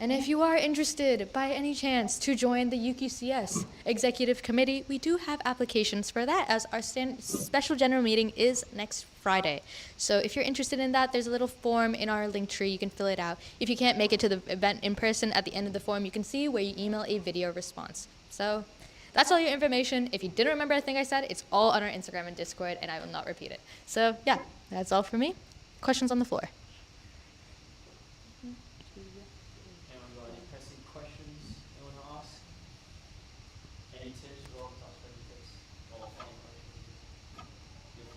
And if you are interested by any chance to join the UQCS Executive Committee, we do have applications for that, as our special general meeting is next Friday. So if you're interested in that, there's a little form in our link tree. You can fill it out. If you can't make it to the event in person, at the end of the form, you can see where you email a video response. So that's all your information. If you didn't remember a thing I said, it's all on our Instagram and Discord, and I will not repeat it. So yeah, that's all for me. Questions on the floor? Anyone got any pressing questions they want to ask? Any tips or tips or any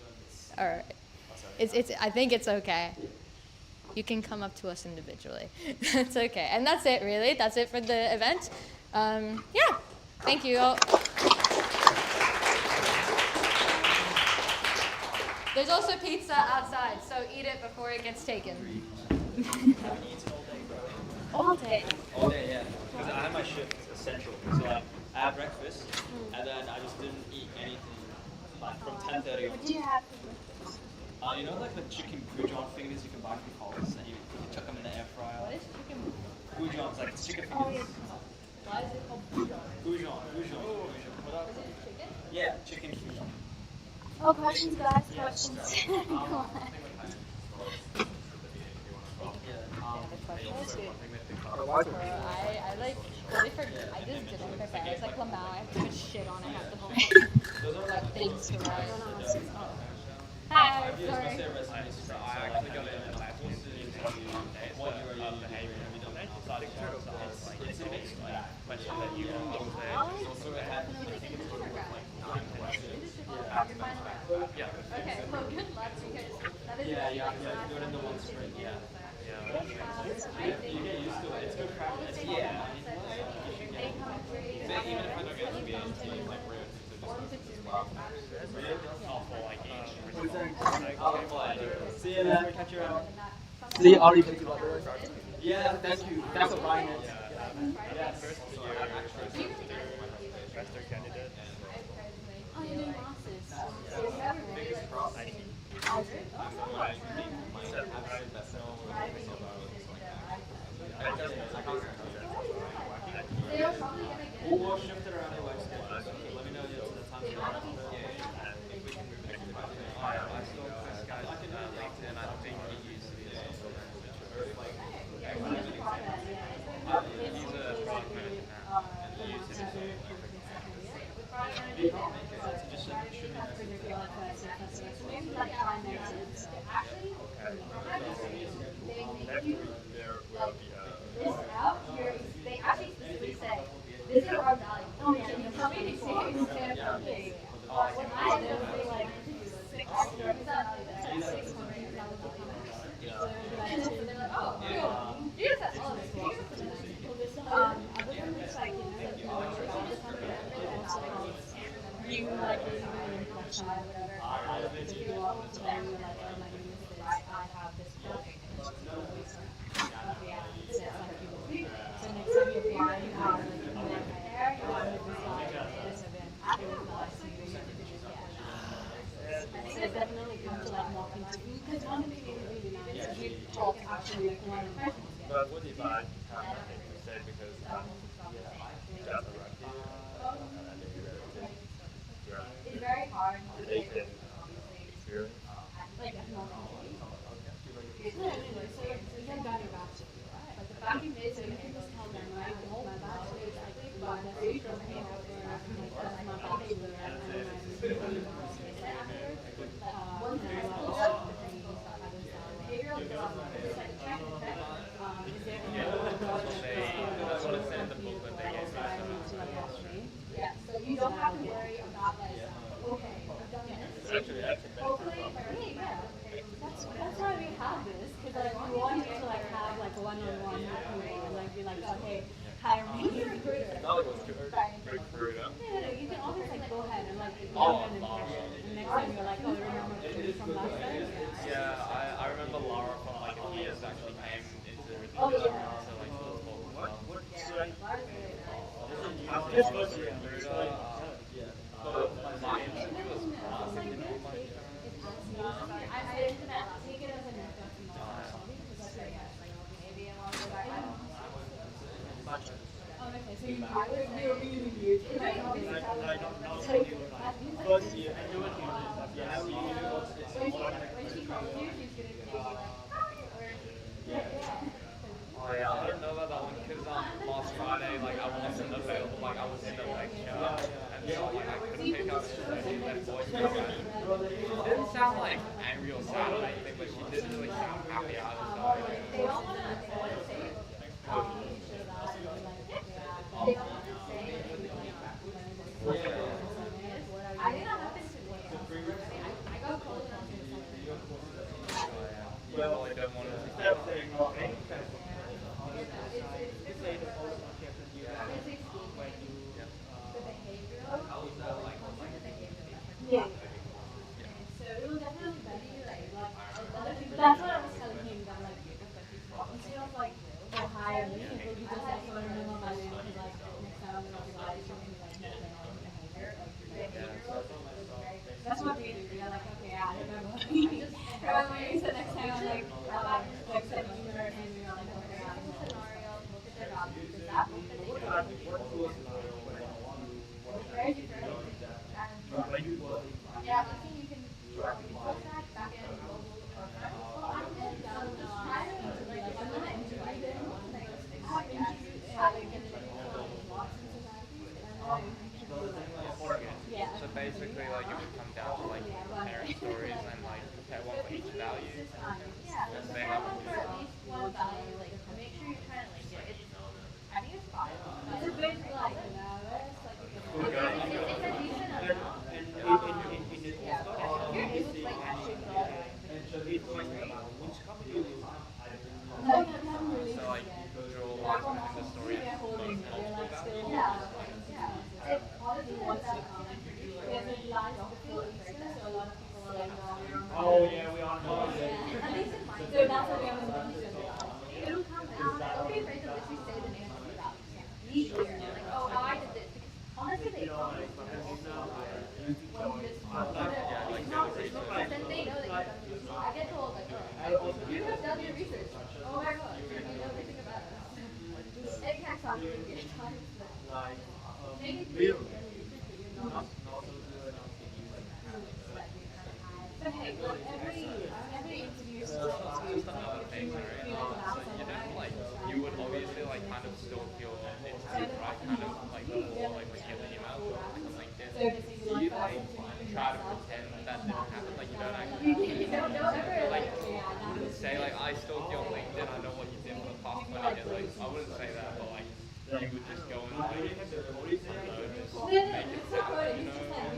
questions? All right. I think it's okay. You can come up to us individually. It's okay. And that's it, really. That's it for the event. Yeah. Thank you all. There's also pizza outside, so eat it before it gets taken. All day. All day, yeah. Because I had my shift essential. So I had breakfast, and then I just didn't eat anything from 10:30. What do you have? Like the chicken goujon fingers you can buy from Coles, and you chuck them in the air fryer. What is chicken? Goujons, like chicken fingers. Oh, yes. Why is it called goujon? Goujon. Is it chicken? Yeah, chicken goujon. Oh, questions, guys, questions. I just didn't prepare. It's like Lamau. I have to put shit on. I have to hold like things to write. Hi, sorry. I actually got it in the last what you are starting question that you also Okay, well, good luck because that is Yeah, really yeah, like yeah. Do it in the one fast. string. Yeah. I think You get used to it. It's good practice. Yeah. they come pretty But even if I don't get MBA, it's doing like rare things, I just focus as well. Not for like See you then. Catch you around. See, already thinking about the Yeah, thank you. That's what mine is. yeah, first year actually to do investor candidate. Oh, you do masters. Biggest cross I see. They are probably gonna get We'll shift it around your work schedule. So let me know the time to I saw this guy's LinkedIn. I don't think he used the he's a product manager now, and he uses it. They actually specifically say, this is our value. Oh, yeah, you tell me to say when I ended up being like 6 they're like, oh, cool. You just have all this. You like really really impressed by whatever. If you walk up to them, you're like, oh my goodness, I have this project. Yeah, so it's like you. So next time you apply, you have like you know, with this event, it was nice to meet you. So definitely come to like walk into because one thing is really nice is you talk actually like one on one. But what if I have nothing to say because I'm just a rugby and I think It's very hard. they can experience. Like normal. So you can go your bachelor, right? But the fact is, so you can just tell them, right? My bachelor is I think one that's from here over like that's my bachelor and then I'm doing my master's. And I love the things that I was Behavioral development is like check and check. is there any other projects That's what it said in the book that they gave me. that I need to like actually? Yeah, so you don't have to worry about like, okay, I've done this. Actually, that's a Hopefully, Yeah. That's why we have this, because like we want to like have like a one-on-one with people and like be like, okay, hire me. big fruit, huh? No, you can always like go ahead and like leave an impression. And next time you're like, oh, remember me from last time? Yeah, I remember Laura from like a few years actually came into the so like Take it as a okay, so you First year, oh yeah, I don't know about that one because last Friday like I wasn't available, like I was in the lecture and so like I couldn't pick up that voicemail. She didn't sound like angry or sad or anything, but she didn't really sound happy either. I did not happen to me. I got called on Well, I don't want to. Yeah. So it will definitely be like that's what I was telling him that like instead of like oh hire me, it will be just like so remember my name because like next time I'm gonna be like something like behavior. That's what we do. We're like okay, I remember. Remember you said next time I'm like said you were and we are like okay, I scenario, look at their values. Is that book that they chose? Very different. Yeah, I think you can post that back in mobile or well, I'm just trying to like if I'm gonna invite them, like having So basically, like it would come down to like parent stories and like compare one for each value. yeah, let's They have have one for at least one value. Like make sure you're trying to link it. I think it's fine. It's a good like it's a decent amount. like actually got It's like, which company is no, you haven't released So it like yet. draw lines behind the story They're and holding it. They're like still It he wants to come. There's a live before Easter, so a lot of people are like, oh, we're on Oh yeah, we are. yeah. at least in my So that's what we have in mind. it'll come and I'll be afraid to literally say the name of the route. Each year. Like, oh, I did this. Because honestly, they come with when this then they know that you've done your research. I get told, like, oh, you have done your research. Oh my god, you know everything about us. It can sound really at times, but make it clear. But hey, look, every interview is just another thing, right? So you don't like, you would obviously like kind of stalk your interview, right? Kind of like before, like when you get the email or like on LinkedIn. Do you like try to pretend that didn't happen? Like you don't actually, Don't ever like, I wouldn't say like I stalked you on LinkedIn, I know what you did for the past 20 years. Like I wouldn't say that, but like you would just go and like, just make it sound,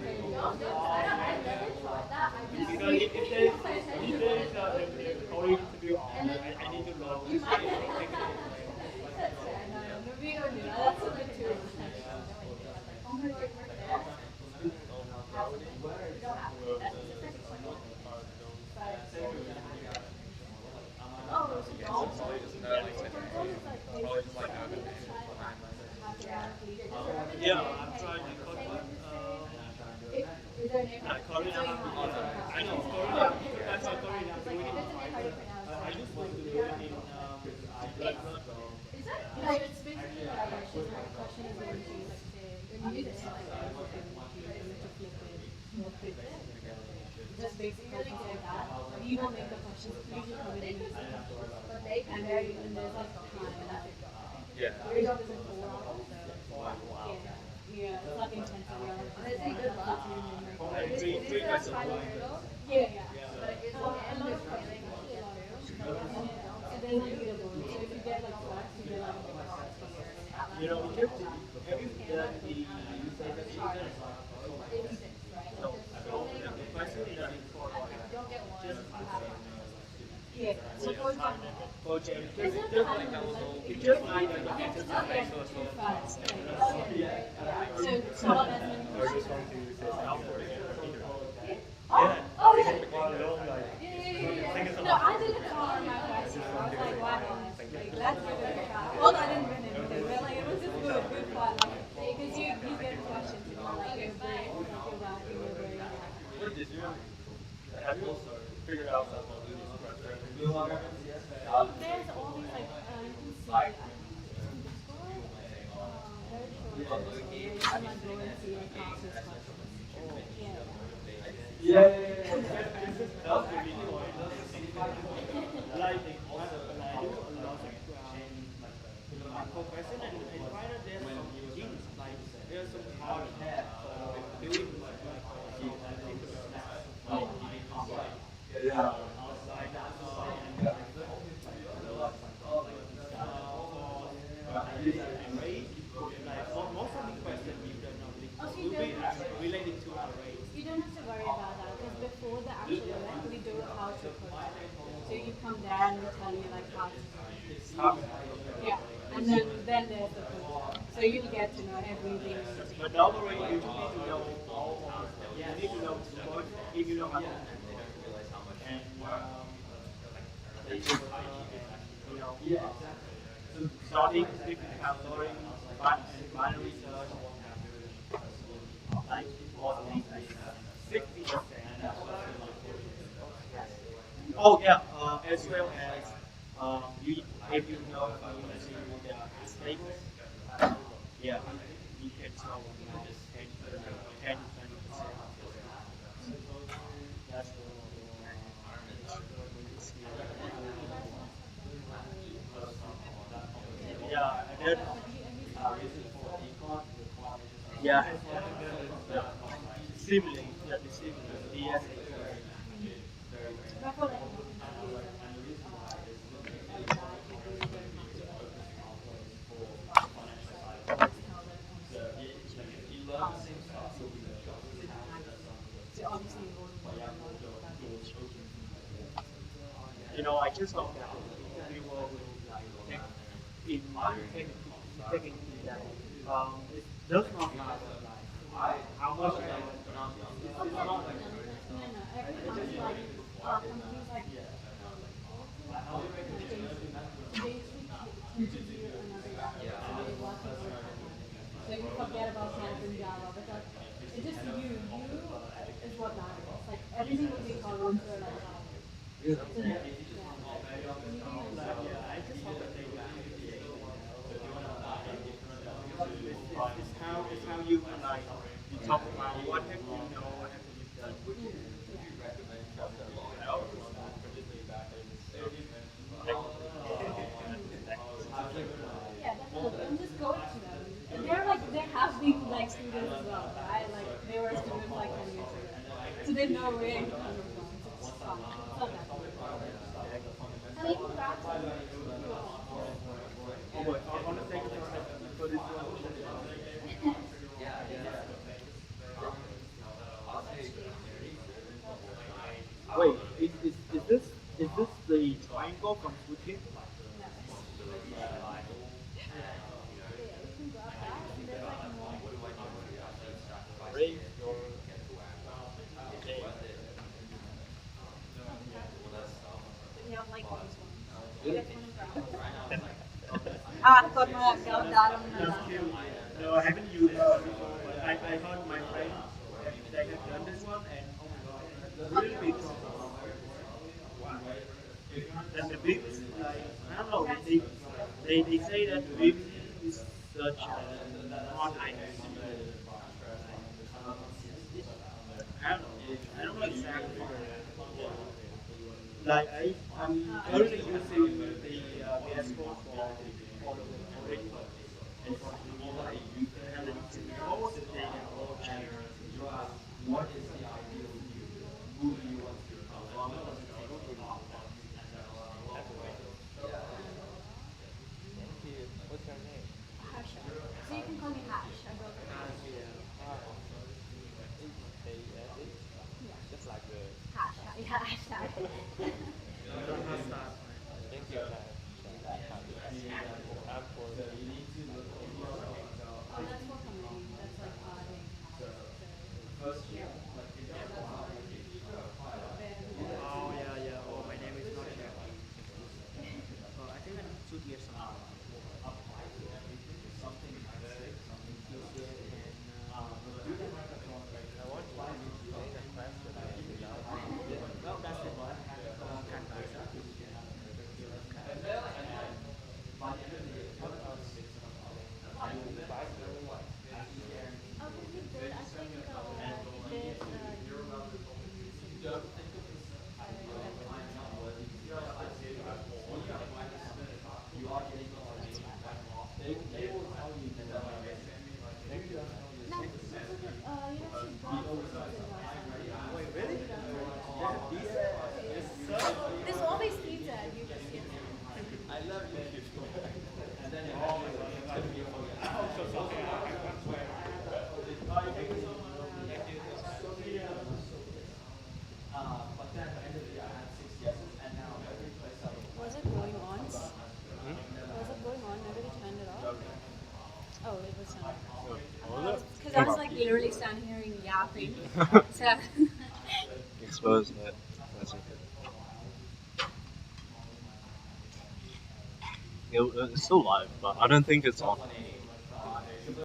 you know? I never tried that. I just Because if there's the coding interview on, I need to know. you might get it. That's fair. No, we don't do that. That's a bit too intentional. Oh my god, work there. You don't have to. That's just a second one. Oh, it's also Just know like probably just like know the name behind that. Yeah, I'm trying to code one. is there a name? I know coding. That's how coding I'm doing it. I just want to do it in Is that? No, it's basically like a question is going to be like say when you use it like just basic questions like that. You don't make the questions. You just come in and use it. But they can And vary. then there's like time. Yeah. Your job isn't full on, so yeah, it's like intensive. Honestly, good luck. It is a final hurdle, Yeah. but it is an end of feeling to get through. And then you get a bonus. So if you get like flags, you get like a bonus for your you know, have you done the Don't get one. yeah. So for example, project? it's not Just kind like of like it's just like you have to Make get sure it's too all fast. So not as many questions. Oh, yeah. No, I didn't call my question. I was like, wow, like, let's give it a try. Well, I didn't win anything, but like, it was just good fun. Like, because you get questions and you're like, you're very, you're laughing, you're very, have you also figured out that there's all these like, you can see, I think it's in Discord, very short, you can like go and see like classes questions. Yeah. That was really cool. Like also when I do a lot of question and I find that there's some things like there's some hard path for doing most of the questions you don't know will be related to our race. You don't have to worry about that because before the actual event, we do how to code. So you come there and we tell you like how to. Yeah, and then there's the code. So you'll get to know everything. But normally you need to know all of them. You need to know code if you know how to and you know, so starting with coloring, binary search, like all things like 60%. Oh yeah, as well as you, if you know the states, yeah, you can solve 10 20%. That's yeah, and then yeah, sibling, yeah, the sibling, yes. So obviously you won't know about that. I just thought that we will like take into that. It does not matter like how much Oh it's yeah, not like no. Every month, like, companies like they usually tend to do another language, so they want to work on that. So you forget about Python, Java, because it's just you is what matters. Like everything will be covered for like. So, yeah. Anything else? I just hope that they will it's how you like you talk about what have you know, what have you done. Yeah, definitely. And just go to them. And they're like they have been like students as well, right? Like they were students like 10 years ago. So they know where you're coming from. So it's fine. It's not that bad. And even back to Oh boy, I want to thank you for this one. Wait, is this the triangle from Putin? yeah, you can grab that and there's like more. Raise your But you have like this one. You guys want to grab? Ah, I got my got that on my That's lap. cute. No, I haven't used it before, but I heard my friend that have done this one, and oh my god, it's really big. And the beats, like, I don't know, they say that the beat is such an odd item. I don't know exactly. Like I'm currently using the VS Code for the already, and for the and then all the data all changed. What is the ideal view? Who do you want to What's your name? Hash. So you can call me Hash. I broke it. Just like the. Hash. Yeah, hashtag. Thank you. I'm for the. Oh, that's for comedy. That's like adding hashes. Oh yeah. Oh, my name is not here. Oh, I think I should get some. Well, that's it. Oh, we did. I think we did. No, this is you know, she brought Wait, really? There's always pizza at UBC. Was it going on? Was it going on? Nobody turned it off? Oh, it was on. Because I was like literally standing here and yapping. So. Expose it. It's still live, but I don't think it's on.